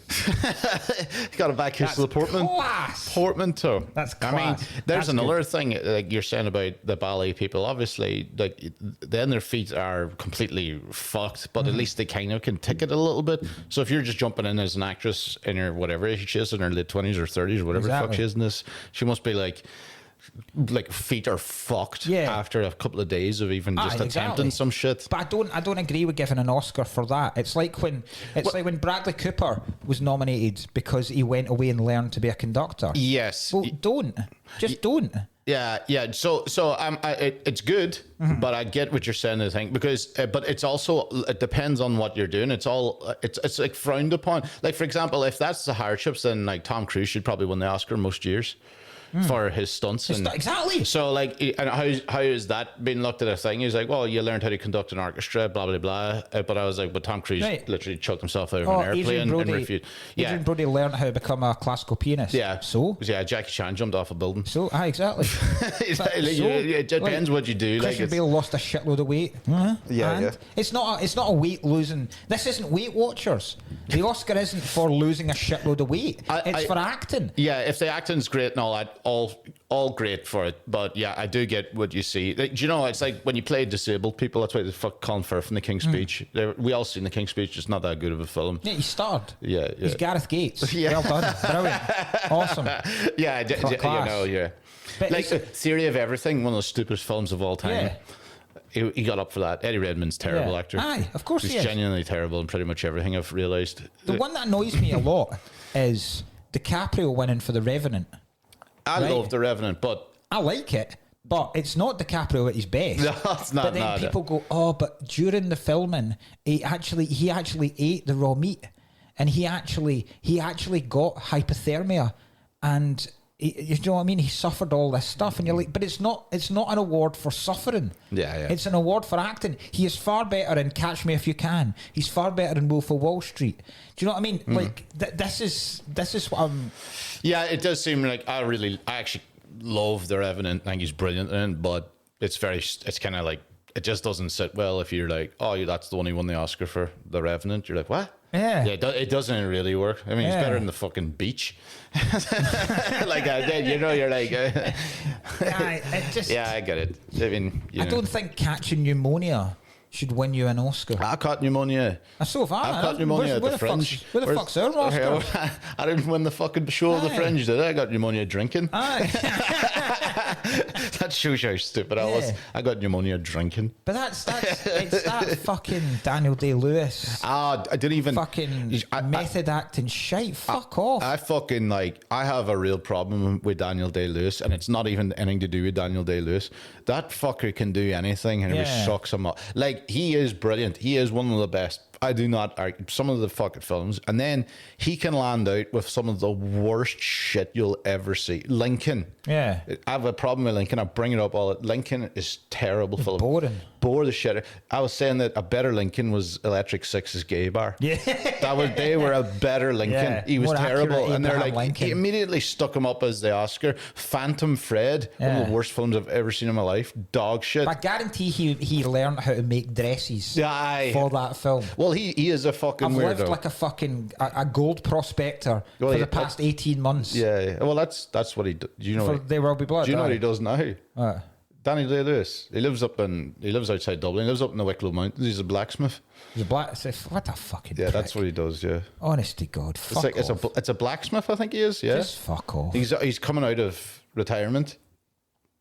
Speaker 2: Got a back history to the Portman.
Speaker 1: Class.
Speaker 2: Portmanteau.
Speaker 1: That's class.
Speaker 2: I mean, there's another thing like you're saying about the ballet people. Obviously, like then their feet are completely fucked, but at least they kind of can tick it a little bit. So if you're just jumping in as an actress in her whatever age she is, in her late 20s or 30s or whatever the fuck she is in this, she must be like feet are fucked after a couple of days of even just attempting some shit.
Speaker 1: But I don't agree with giving an Oscar for that. It's like when Bradley Cooper was nominated because he went away and learned to be a conductor.
Speaker 2: Yes.
Speaker 1: Well, don't. Just don't.
Speaker 2: Yeah. So it's good, but I get what you're saying. I think because, but it's also it depends on what you're doing. It's like frowned upon. Like for example, if that's the hardships, then like Tom Cruise should probably win the Oscar most years. For his stunts.
Speaker 1: Exactly.
Speaker 2: So, like, and how is that being looked at a thing? He's like, well, you learned how to conduct an orchestra, blah, blah, blah. But I was like, but Tom Cruise literally chucked himself out of an airplane and refused.
Speaker 1: Adrian Brody learned how to become a classical pianist.
Speaker 2: Yeah.
Speaker 1: So?
Speaker 2: Yeah, Jackie Chan jumped off a building.
Speaker 1: So, exactly.
Speaker 2: It depends what you do.
Speaker 1: Christian Bale lost a shitload of weight.
Speaker 2: Yeah.
Speaker 1: It's not a weight losing. This isn't Weight Watchers. The Oscar isn't for losing a shitload of weight. It's for acting.
Speaker 2: Yeah, if the acting's great and all that, all great for it. But yeah, I do get what you see. Like, do you know, it's like when you play disabled people, that's why they fuck Colin Firth in The King's Speech. We all seen The King's Speech, it's not that good of a film.
Speaker 1: Yeah, he starred.
Speaker 2: Yeah.
Speaker 1: He's Gareth Gates.
Speaker 2: Yeah.
Speaker 1: Well done. Brilliant. Awesome.
Speaker 2: Yeah, yeah.
Speaker 1: But
Speaker 2: like the Theory of Everything, one of the stupidest films of all time.
Speaker 1: Yeah.
Speaker 2: He got up for that. Eddie Redmayne's a terrible actor.
Speaker 1: Aye, of course he is.
Speaker 2: He's genuinely terrible in pretty much everything I've realised.
Speaker 1: The one that annoys me a lot is DiCaprio winning for The Revenant.
Speaker 2: I
Speaker 1: right?
Speaker 2: love The Revenant, but
Speaker 1: I like it, but it's not DiCaprio at his best.
Speaker 2: no, it's not.
Speaker 1: But then people go, oh, but during the filming, he actually ate the raw meat, and he actually got hypothermia, and you know what I mean. He suffered all this stuff, and you're like, but it's not an award for suffering.
Speaker 2: Yeah.
Speaker 1: It's an award for acting. He is far better in Catch Me If You Can. He's far better in Wolf of Wall Street. Do you know what I mean? Like this is what I'm.
Speaker 2: Yeah, it does seem like I actually love The Revenant. I think he's brilliant in it, but it's kind of like, it just doesn't sit well if you're like, oh, that's the one who won the Oscar for The Revenant. You're like, what?
Speaker 1: Yeah.
Speaker 2: It doesn't really work. I mean, he's better than the fucking beach. Like, you're like,
Speaker 1: It just,
Speaker 2: yeah, I get it. I mean,
Speaker 1: I don't think catching pneumonia should win you an Oscar.
Speaker 2: I caught pneumonia.
Speaker 1: So far,
Speaker 2: I've caught pneumonia at the Fringe.
Speaker 1: Where the fuck's our Oscar?
Speaker 2: I didn't win the fucking show of the Fringe, did I? I got pneumonia drinking. That shows how stupid I was. I got pneumonia drinking.
Speaker 1: But it's that fucking Daniel Day-Lewis.
Speaker 2: I didn't even
Speaker 1: fucking method acting shite. Fuck off.
Speaker 2: I have a real problem with Daniel Day-Lewis, and it's not even anything to do with Daniel Day-Lewis. That fucker can do anything, and it sucks him up. Like, he is brilliant. He is one of the best. I do not argue some of the fucking films, and then he can land out with some of the worst shit you'll ever see. Lincoln. Yeah. I have a problem with Lincoln. I bring it up all. Lincoln is terrible film.
Speaker 1: Boring.
Speaker 2: Bore the shit. I was saying that a better Lincoln was Electric Six's Gay Bar. Yeah. They were a better Lincoln. Yeah. He was terrible. And they're like, Lincoln. He immediately stuck him up as the Oscar. Phantom Fred, one of the worst films I've ever seen in my life. Dog shit.
Speaker 1: But I guarantee he learned how to make dresses for that film.
Speaker 2: Well, he is a fucking weirdo.
Speaker 1: I've lived like a fucking a gold prospector for the past 18 months.
Speaker 2: Yeah. Well, that's what he does. Do you know?
Speaker 1: For There Will Be Blood.
Speaker 2: Do you know what he does now? Danny Day-Lewis. He lives outside Dublin. He lives up in the Wicklow Mountains. He's a blacksmith.
Speaker 1: He's a blacksmith. What a fucking prick.
Speaker 2: That's what he does. Yeah.
Speaker 1: Honest to God, fuck off.
Speaker 2: It's a blacksmith. I think he is. Yeah.
Speaker 1: Just fuck off.
Speaker 2: He's coming out of retirement.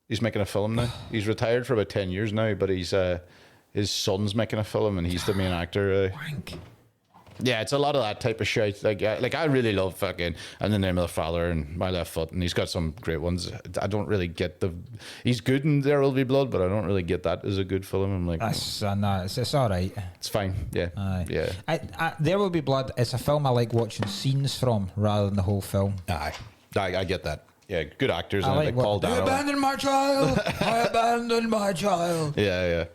Speaker 2: He's making a film now. He's retired for about 10 years now, but his son's making a film, and he's the main actor.
Speaker 1: Wank.
Speaker 2: Yeah, it's a lot of that type of shit. Like I really love fucking "In the Name of the Father" and "My Left Foot," and he's got some great ones. I don't really get he's good in "There Will Be Blood," but I don't really get that as a good film. I'm like,
Speaker 1: it's all right.
Speaker 2: It's fine. Yeah, yeah.
Speaker 1: "There Will Be Blood" is a film I like watching scenes from rather than the whole film.
Speaker 2: I get that. Yeah, good actors.
Speaker 1: I
Speaker 2: and
Speaker 1: like
Speaker 2: Paul
Speaker 1: I abandoned my child. I abandoned my child.
Speaker 2: Yeah.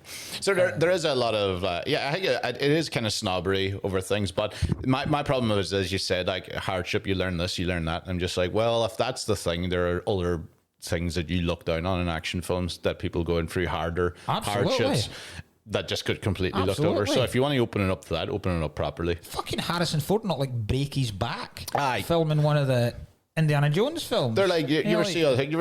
Speaker 2: So there is a lot of I think it is kind of snobbery over things. But my problem is, as you said, like hardship. You learn this, you learn that. I'm just like, well, if that's the thing, there are other things that you look down on in action films that people going through hardships that just could completely looked over. So if you want to open it up to that, open it up properly.
Speaker 1: Fucking Harrison Ford not like break his back filming one of the Indiana Jones films.
Speaker 2: They're like, you ever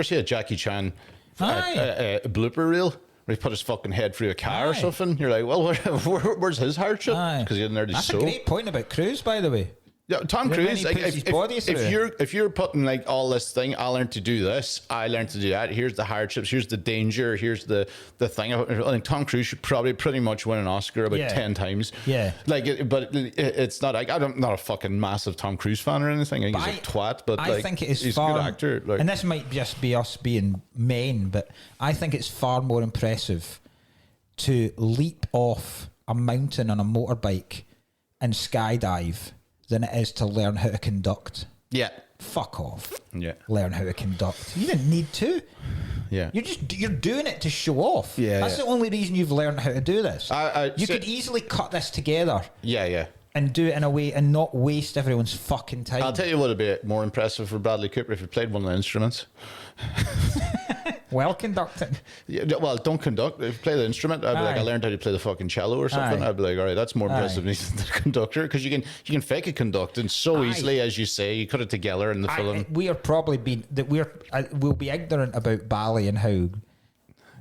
Speaker 2: see a Jackie Chan a blooper reel where he put his fucking head through a car or something? You're like, well, where's his hardship? Because he didn't already
Speaker 1: That's a great point about Cruise, by the way.
Speaker 2: Yeah, Tom Cruise. Like, if you're putting like all this thing, I learned to do this, I learned to do that. Here's the hardships. Here's the danger. Here's the thing. I think Tom Cruise should probably pretty much win an Oscar about 10 times. Yeah. Like, but it's not like I'm not a fucking massive Tom Cruise fan or anything. I think he's a twat, but I think it is he's a good actor. Like,
Speaker 1: and this might just be us being men, but I think it's far more impressive to leap off a mountain on a motorbike and skydive than it is to learn how to conduct.
Speaker 2: Yeah.
Speaker 1: Fuck off.
Speaker 2: Yeah.
Speaker 1: Learn how to conduct. You didn't need to.
Speaker 2: Yeah.
Speaker 1: You're doing it to show off.
Speaker 2: Yeah.
Speaker 1: That's the only reason you've learned how to do this. You could easily cut this together.
Speaker 2: Yeah.
Speaker 1: And do it in a way and not waste everyone's fucking time.
Speaker 2: I'll tell you what would be more impressive for Bradley Cooper if he played one of the instruments.
Speaker 1: Well conducted.
Speaker 2: Yeah, well, don't conduct. If you play the instrument, I'd be like, I learned how to play the fucking cello or something. I'd be like, all right, that's more impressive than the conductor, because you can fake a conducting so easily, as you say. You cut it together in the film.
Speaker 1: We are probably we'll be ignorant about ballet and how.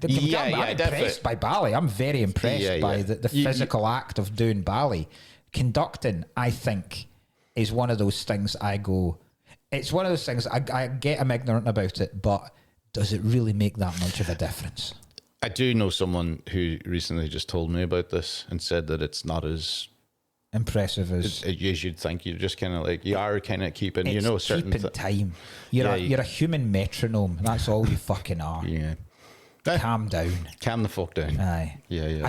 Speaker 1: I'm impressed by ballet. I'm very impressed by the physical act of doing ballet. Conducting, I think, is one of those things I go. It's one of those things I get. I'm ignorant about it, but does it really make that much of a difference?
Speaker 2: I do know someone who recently just told me about this and said that it's not as
Speaker 1: impressive as
Speaker 2: As you'd think, you're just kind of like, you are kind of keeping,
Speaker 1: it's
Speaker 2: you know, certain
Speaker 1: keeping time. You're a human metronome. That's all you fucking are.
Speaker 2: Yeah.
Speaker 1: Calm down.
Speaker 2: Calm the fuck down.
Speaker 1: Aye.
Speaker 2: Yeah.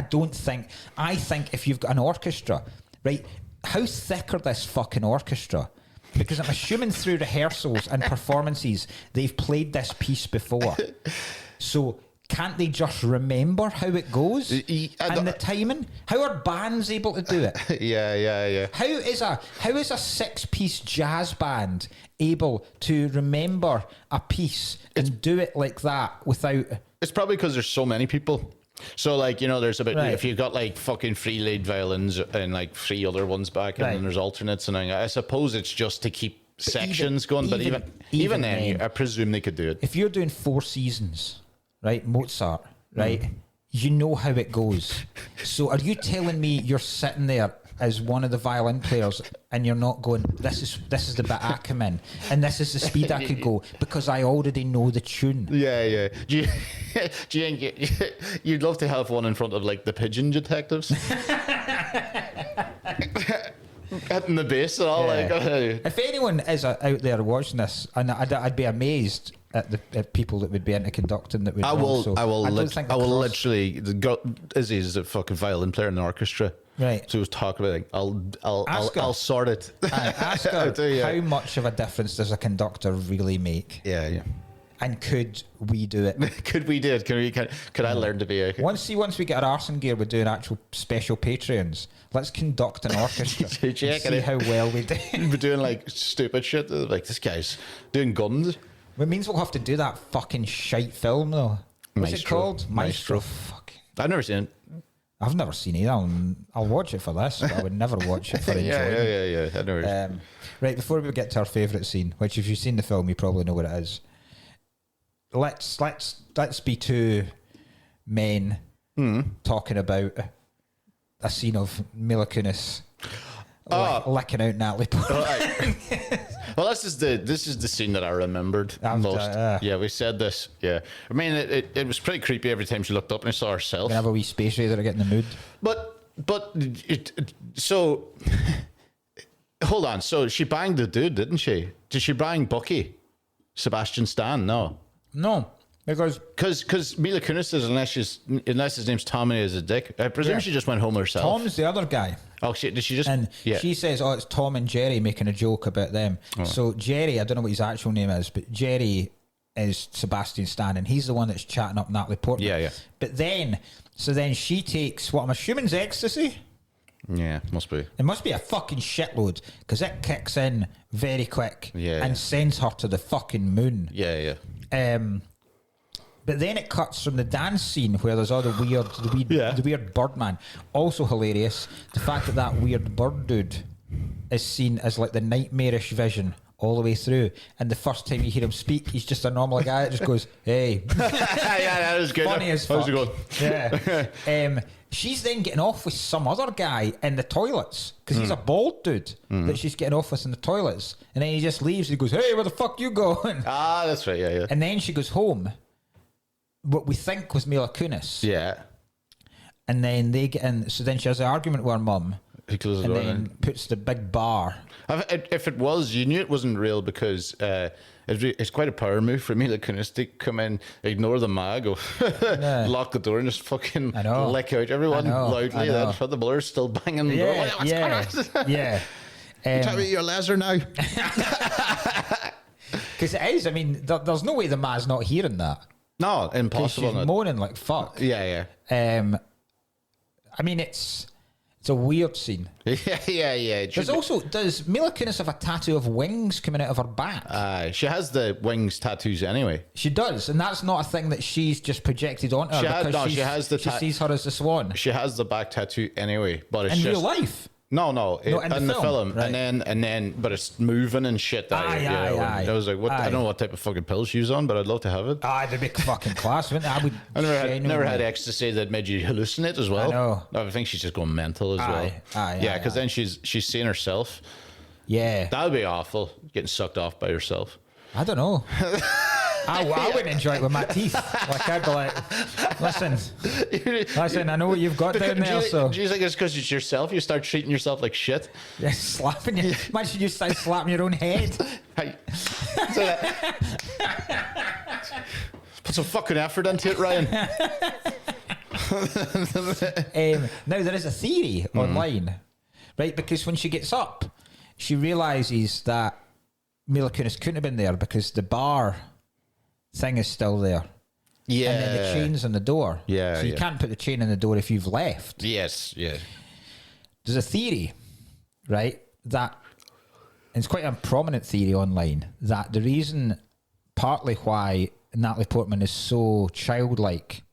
Speaker 1: I think if you've got an orchestra, right, how thick are this fucking orchestra? Because I'm assuming through rehearsals and performances, they've played this piece before. So can't they just remember how it goes? And the timing? How are bands able to do it?
Speaker 2: Yeah.
Speaker 1: How is a 6-piece jazz band able to remember a piece and do it like that without...
Speaker 2: It's probably because there's so many people. So, like, you know, there's about,
Speaker 1: Right.
Speaker 2: if you've got like fucking 3 lead violins and like 3 other ones back, and
Speaker 1: Right.
Speaker 2: then there's alternates, and I suppose it's just to keep sections going. But even then, I presume they could do it.
Speaker 1: If you're doing 4 seasons, right, Mozart, right, you know how it goes. So are you telling me you're sitting there as one of the violin players and you're not going, this is the bit I come in and this is the speed I could go because I already know the tune?
Speaker 2: Yeah. Do you think you'd love to have one in front of like the pigeon detectives? Hitting the bass and all.
Speaker 1: Yeah.
Speaker 2: Like,
Speaker 1: If anyone is out there watching this, and I'd be amazed at people that would be into conducting that would
Speaker 2: I will
Speaker 1: literally.
Speaker 2: The girl Izzy is a fucking violin player in the orchestra.
Speaker 1: Right.
Speaker 2: So he was talking about like, I'll sort it.
Speaker 1: Ask her how much of a difference does a conductor really make?
Speaker 2: Yeah.
Speaker 1: And could we do it?
Speaker 2: Could we do it? Could I learn to be a...
Speaker 1: Once we get our arse in gear with doing actual special Patreons, let's conduct an orchestra and see how well we do.
Speaker 2: We're doing like stupid shit. Like, this guy's doing guns.
Speaker 1: It means we'll have to do that fucking shite film though. What's it called? Maestro. Fuck.
Speaker 2: I've never seen it.
Speaker 1: I've never seen it. I'll watch it for this, but I would never watch it for enjoyment.
Speaker 2: Yeah. I never.
Speaker 1: Right, before we get to our favourite scene, which if you've seen the film, you probably know what it is. Let's be 2 men talking about a scene of Mila Kunis licking out Natalie Portman.
Speaker 2: Well, this is the scene that I remembered most. Yeah, we said this. Yeah, I mean, it was pretty creepy every time she looked up and I saw herself.
Speaker 1: Gonna have a wee space raider to get in the mood.
Speaker 2: But so hold on. So she banged the dude, didn't she? Did she bang Bucky? Sebastian Stan? No, because Mila Kunis is, unless his name's Tommy, is a dick. I presume she just went home herself.
Speaker 1: Tom's the other guy.
Speaker 2: Oh, did she just?
Speaker 1: And she says, "Oh, it's Tom and Jerry making a joke about them." Oh. So Jerry, I don't know what his actual name is, but Jerry is Sebastian Stan, and he's the one that's chatting up Natalie Portman.
Speaker 2: Yeah.
Speaker 1: But then she takes what I'm assuming is ecstasy.
Speaker 2: Yeah, must be.
Speaker 1: It must be a fucking shitload because it kicks in very quick and sends her to the fucking moon.
Speaker 2: Yeah.
Speaker 1: But then it cuts from the dance scene where there's all the weird bird man. Also hilarious, the fact that weird bird dude is seen as like the nightmarish vision all the way through. And the first time you hear him speak, he's just a normal guy that just goes, "Hey."
Speaker 2: Yeah, that was good.
Speaker 1: Funny as fuck.
Speaker 2: How's it going?
Speaker 1: Yeah. She's then getting off with some other guy in the toilets because he's a bald dude that she's getting off with in the toilets. And then he just leaves. He goes, "Hey, where the fuck you going?"
Speaker 2: Ah, that's right. Yeah.
Speaker 1: And then she goes home. What we think was Mila Kunis.
Speaker 2: Yeah.
Speaker 1: And then they get in. So then she has an argument with her mum.
Speaker 2: He closes
Speaker 1: and
Speaker 2: the door
Speaker 1: then puts the big bar.
Speaker 2: If it was, you knew it wasn't real because it's quite a power move for Mila Kunis to come in, ignore the mag, go lock the door and just fucking lick out everyone loudly. Then for the blur's still banging the door. What's going on?
Speaker 1: Yeah.
Speaker 2: You tell me your laser now.
Speaker 1: Because it is. I mean, there's no way the ma's not hearing that.
Speaker 2: No, impossible.
Speaker 1: She's moaning like fuck.
Speaker 2: Yeah.
Speaker 1: I mean, it's a weird scene.
Speaker 2: Yeah.
Speaker 1: Does Mila Kunis have a tattoo of wings coming out of her back?
Speaker 2: She has the wings tattoos anyway.
Speaker 1: She does, and that's not a thing that she's just projected onto her.
Speaker 2: She has the.
Speaker 1: She sees her as the Swan.
Speaker 2: She has the back tattoo anyway, but it's
Speaker 1: in
Speaker 2: just
Speaker 1: real life.
Speaker 2: No, in the film.
Speaker 1: Right.
Speaker 2: and then, but it's moving and shit.
Speaker 1: Aye.
Speaker 2: I was like, what? I don't know what type of fucking pill she was on, but I'd love to have it.
Speaker 1: That'd be fucking class, wouldn't it?
Speaker 2: I never had ecstasy that made you hallucinate as well.
Speaker 1: I know.
Speaker 2: I think she's just going mental as well. Yeah, because then she's seeing herself.
Speaker 1: Yeah,
Speaker 2: that would be awful. Getting sucked off by herself.
Speaker 1: I don't know. I wouldn't enjoy it with my teeth. Like, I'd be like, listen, I know what you've got down there, so.
Speaker 2: Do you think it's because it's yourself? You start treating yourself like shit?
Speaker 1: Yeah, slapping you. Imagine you start slapping your own head.
Speaker 2: Hey. Put some fucking effort into it, Ryan.
Speaker 1: Now, there is a theory online, right? Because when she gets up, she realises that Mila Kunis couldn't have been there because the bar thing is still there.
Speaker 2: Yeah.
Speaker 1: And then the chain's on the door.
Speaker 2: Yeah.
Speaker 1: So you can't put the chain on the door if you've left.
Speaker 2: Yes, yeah.
Speaker 1: There's a theory, right, that, and it's quite a prominent theory online, that the reason, partly why Natalie Portman is so childlike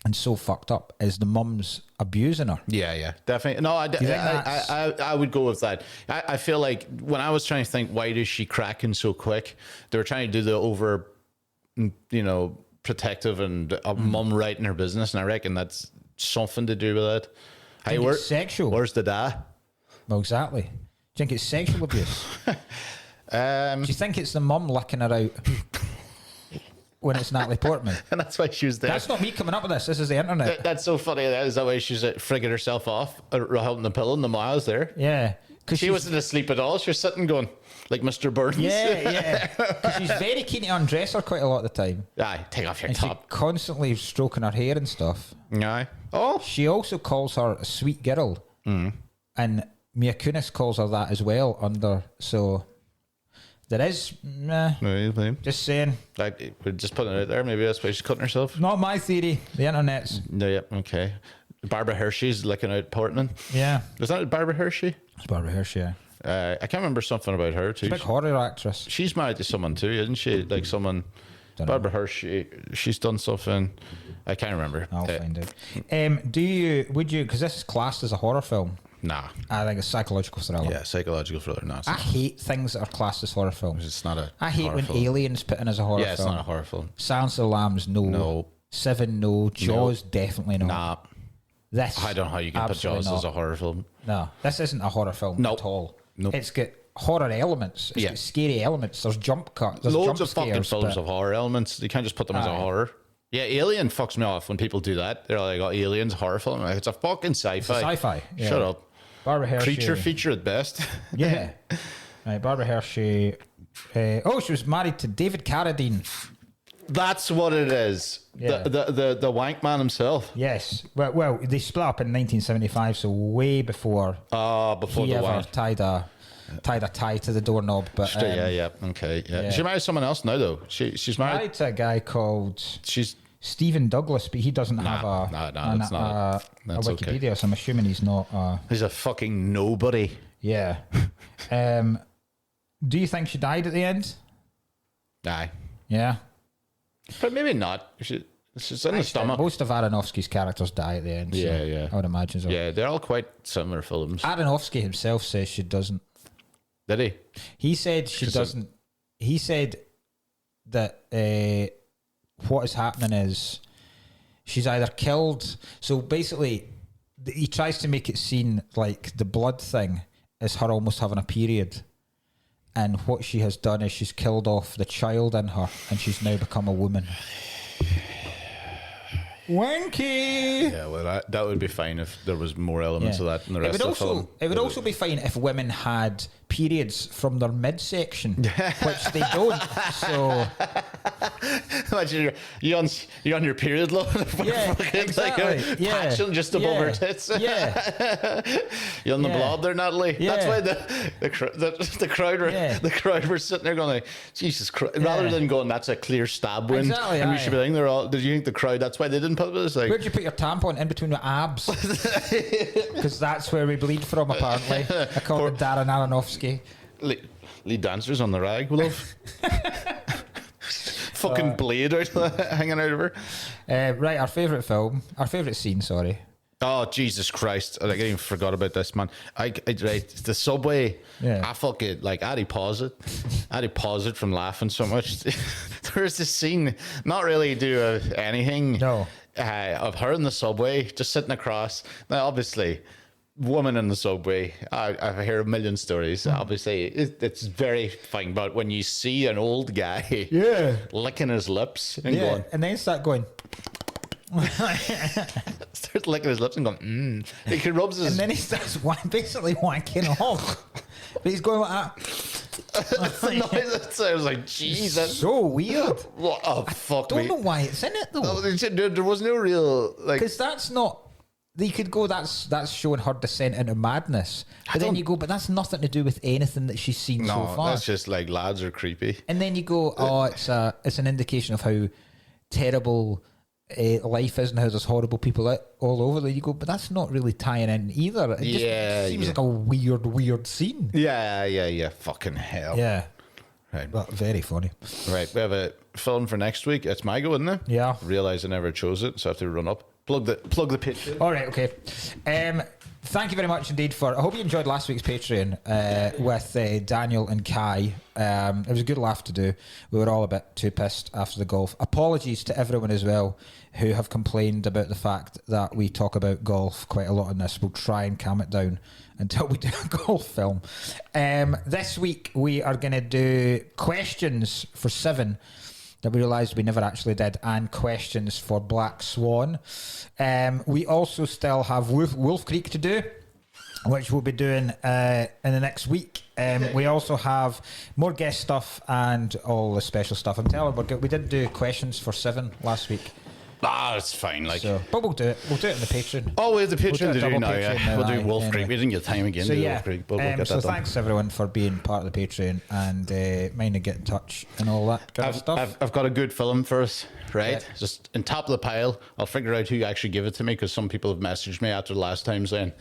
Speaker 1: and so fucked up is the mum's abusing her.
Speaker 2: Yeah, definitely. No, I would go with that. I feel like when I was trying to think, why is she cracking so quick? They were trying to do the over, protective and a mum right in her business, and I reckon that's something to do with it.
Speaker 1: Hey, it's sexual.
Speaker 2: Where's the dad?
Speaker 1: Well, exactly. Do you think it's sexual abuse? Do you think it's the mum licking her out when it's Natalie Portman?
Speaker 2: And that's why she was there.
Speaker 1: That's not me coming up with this. This is the internet.
Speaker 2: That's so funny. Is that why she's frigging herself off, holding the pillow, and the miles there?
Speaker 1: Yeah.
Speaker 2: She wasn't asleep at all. She was sitting going, like Mr. Burns.
Speaker 1: Yeah. Because she's very keen to undress her quite a lot of the time.
Speaker 2: Aye, take off your
Speaker 1: and
Speaker 2: top.
Speaker 1: She's constantly stroking her hair and stuff.
Speaker 2: Aye. Oh.
Speaker 1: She also calls her a sweet girl. And Mia Kunis calls her that as well so there is, just saying.
Speaker 2: We're just putting it out there. Maybe that's why she's cutting herself.
Speaker 1: Not my theory. The internet's.
Speaker 2: No, yeah, okay. Barbara Hershey's licking out Portman.
Speaker 1: Yeah.
Speaker 2: Was that Barbara Hershey?
Speaker 1: It's Barbara Hershey, yeah.
Speaker 2: I can't remember something about her too.
Speaker 1: She's a big horror actress.
Speaker 2: She's married to someone too, isn't she? Like someone. Barbara Hershey. She's done something. I can't remember.
Speaker 1: I'll find out. Would you? Because this is classed as a horror film.
Speaker 2: Nah.
Speaker 1: I think it's psychological thriller.
Speaker 2: Yeah, psychological thriller. No,
Speaker 1: I hate things that are classed as horror films.
Speaker 2: It's not a.
Speaker 1: I hate when
Speaker 2: film.
Speaker 1: Aliens put in as a horror film.
Speaker 2: Yeah, it's not a horror film.
Speaker 1: Silence of the Lambs, no.
Speaker 2: No.
Speaker 1: Seven, no. Jaws, definitely no.
Speaker 2: Nah.
Speaker 1: This.
Speaker 2: I don't know how you can put Jaws as a horror film.
Speaker 1: No, this isn't a horror film at all.
Speaker 2: Nope.
Speaker 1: It's got horror elements. It's got scary elements. There's jump cuts. There's
Speaker 2: loads
Speaker 1: jump
Speaker 2: of fucking
Speaker 1: scares,
Speaker 2: films of horror elements. You can't just put them as a horror. Yeah, Alien fucks me off when people do that. They're like, "Oh, Alien's a horror film." Like, it's a fucking sci-fi.
Speaker 1: It's a sci-fi. Yeah.
Speaker 2: Shut up.
Speaker 1: Barbara Hershey.
Speaker 2: Creature feature at best.
Speaker 1: Yeah. Right, Barbara Hershey. She was married to David Carradine.
Speaker 2: That's what it is.
Speaker 1: Yeah.
Speaker 2: The wank man himself.
Speaker 1: Yes. Well, they split up in 1975, so way before.
Speaker 2: Before
Speaker 1: he
Speaker 2: the
Speaker 1: ever
Speaker 2: wank.
Speaker 1: tied a tie to the doorknob. But
Speaker 2: okay, yeah. She married someone else now though. She's married
Speaker 1: to a guy called.
Speaker 2: She's
Speaker 1: Stephen Douglas, but he doesn't have a Wikipedia, so I'm assuming he's not.
Speaker 2: He's a fucking nobody.
Speaker 1: Yeah. Do you think she died at the end?
Speaker 2: Aye.
Speaker 1: Yeah.
Speaker 2: But maybe not. She's in the stomach.
Speaker 1: Most of Aronofsky's characters die at the end.
Speaker 2: Yeah.
Speaker 1: I would imagine so.
Speaker 2: Yeah, they're all quite similar films.
Speaker 1: Aronofsky himself says she doesn't.
Speaker 2: Did he?
Speaker 1: He said she doesn't. He said that what is happening is she's either killed. So basically, he tries to make it seem like the blood thing is her almost having a period. And what she has done is she's killed off the child in her, and she's now become a woman. Wanky.
Speaker 2: Yeah, well, that would be fine if there was more elements of that in the rest of the film.
Speaker 1: It would also be fine if women had periods from their midsection, which they don't. So,
Speaker 2: imagine you're on your period, love.
Speaker 1: Exactly.
Speaker 2: Patching just above her tits.
Speaker 1: Yeah,
Speaker 2: you're on the blob there, Natalie.
Speaker 1: Yeah.
Speaker 2: That's why the crowd were sitting there going like, Jesus Christ, rather than going, that's a clear stab wound.
Speaker 1: Exactly,
Speaker 2: and we should be thinking they're all. Did you think the crowd? That's why they didn't put this. Like,
Speaker 1: where'd you put your tampon? In between the abs, because that's where we bleed from. Apparently, according to Darren Aronofsky.
Speaker 2: Lead dancers on the rag, love. Fucking blade hanging out of her.
Speaker 1: Right, our favourite scene. Sorry.
Speaker 2: Oh Jesus Christ! I even forgot about this, man. Right, the subway.
Speaker 1: Yeah.
Speaker 2: I fucking like. I had to pause it from laughing so much. There's this scene, not really do anything.
Speaker 1: No.
Speaker 2: Of her in the subway, just sitting across. Now, obviously, woman in the subway. I hear a million stories. Obviously, it's very fine. But when you see an old guy, licking his lips and going,
Speaker 1: and then start going,
Speaker 2: starts licking his lips and going, he rubs his,
Speaker 1: and then he starts basically wanking off. But he's going like that.
Speaker 2: I was like, Jesus,
Speaker 1: So weird.
Speaker 2: What a fuck
Speaker 1: Don't
Speaker 2: me.
Speaker 1: know why it's in it though.
Speaker 2: There was no real like.
Speaker 1: Because that's not. They could go. That's showing her descent into madness. But then you go. But that's nothing to do with anything that she's seen so far.
Speaker 2: That's just like lads are creepy.
Speaker 1: And then you go. Oh, it's an indication of how terrible life is and how there's horrible people all over there. You go. But that's not really tying in either. It just seems like a weird scene.
Speaker 2: Yeah. Fucking hell.
Speaker 1: Yeah.
Speaker 2: Right.
Speaker 1: But very funny.
Speaker 2: Right. We have a film for next week. It's my go, isn't it?
Speaker 1: Yeah.
Speaker 2: Realize I never chose it, so I have to run up. Plug the pitch.
Speaker 1: All right, okay. Thank you very much indeed I hope you enjoyed last week's Patreon with Daniel and Kai. It was a good laugh to do. We were all a bit too pissed after the golf. Apologies to everyone as well who have complained about the fact that we talk about golf quite a lot in this. We'll try and calm it down until we do a golf film. This week we are going to do questions for 7 that we realised we never actually did, and questions for Black Swan. We also still have Wolf Creek to do, which we'll be doing in the next week. We also have more guest stuff and all the special stuff. I'm telling you, we did do questions for 7 last week.
Speaker 2: It's fine.
Speaker 1: But we'll do it. We'll do it in the Patreon.
Speaker 2: Oh, we have the Patreon
Speaker 1: We'll do a
Speaker 2: to do
Speaker 1: double
Speaker 2: now.
Speaker 1: Patreon
Speaker 2: We'll do
Speaker 1: now,
Speaker 2: Wolf Creek. We didn't get time again to do Wolf Creek, but we'll get that done.
Speaker 1: Thanks everyone for being part of the Patreon and mind to get in touch and all that kind of stuff.
Speaker 2: I've got a good film for us, right?
Speaker 1: Yeah.
Speaker 2: Just in top of the pile. I'll figure out who actually gave it to me because some people have messaged me after the last time saying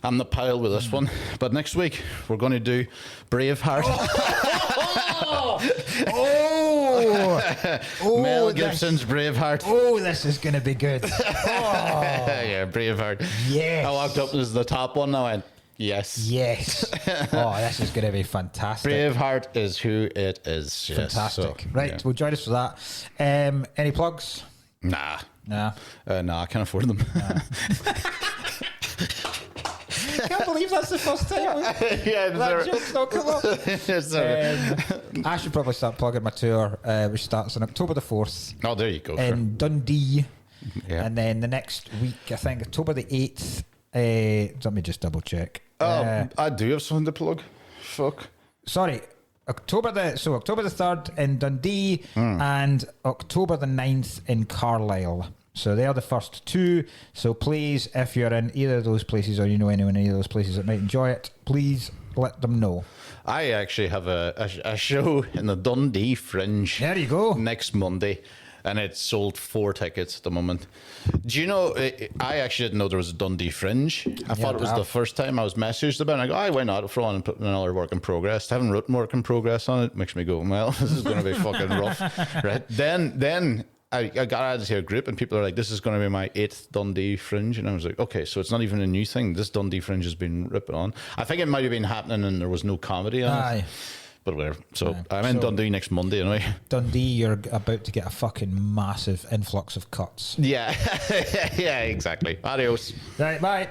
Speaker 2: I'm the pile with this one. But next week we're going to do Braveheart. Mel Gibson's Braveheart.
Speaker 1: Oh, this is going to be good.
Speaker 2: Yeah, Braveheart.
Speaker 1: Yes.
Speaker 2: I walked up as the top one. I went, yes.
Speaker 1: This is going to be fantastic.
Speaker 2: Braveheart is who it is. Yes.
Speaker 1: Fantastic.
Speaker 2: So,
Speaker 1: right, well, join us for that. Any plugs?
Speaker 2: Nah.
Speaker 1: Nah.
Speaker 2: I can't afford them.
Speaker 1: I can't believe that's the first time that joke's not come up. I should probably start plugging my tour, which starts on October the 4th.
Speaker 2: Oh, there you go.
Speaker 1: In Dundee.
Speaker 2: Yeah.
Speaker 1: And then the next week, I think October the 8th. Let me just double check.
Speaker 2: I do have something to plug. Fuck.
Speaker 1: Sorry. October the 3rd in Dundee and October the 9th in Carlisle. So they are the first 2. So please, if you're in either of those places or you know anyone in either of those places that might enjoy it, please let them know. I
Speaker 2: actually have a show in the Dundee Fringe.
Speaker 1: There you go.
Speaker 2: Next Monday. And it's sold 4 tickets at the moment. Do you know, I actually didn't know there was a Dundee Fringe. I thought it was the first time I was messaged about it. I go, why not? Throw on and put another work in progress. I haven't written work in progress on it. Makes me go, well, this is going to be fucking rough. Right? Then I got added to a group and people are like, this is going to be my 8th Dundee Fringe. And I was like, okay, so it's not even a new thing. This Dundee Fringe has been ripping on. I think it might have been happening and there was no comedy on it. But whatever. So I'm in Dundee next Monday anyway.
Speaker 1: Dundee, you're about to get a fucking massive influx of cuts.
Speaker 2: Yeah. Yeah, exactly. Adios.
Speaker 1: Right, bye.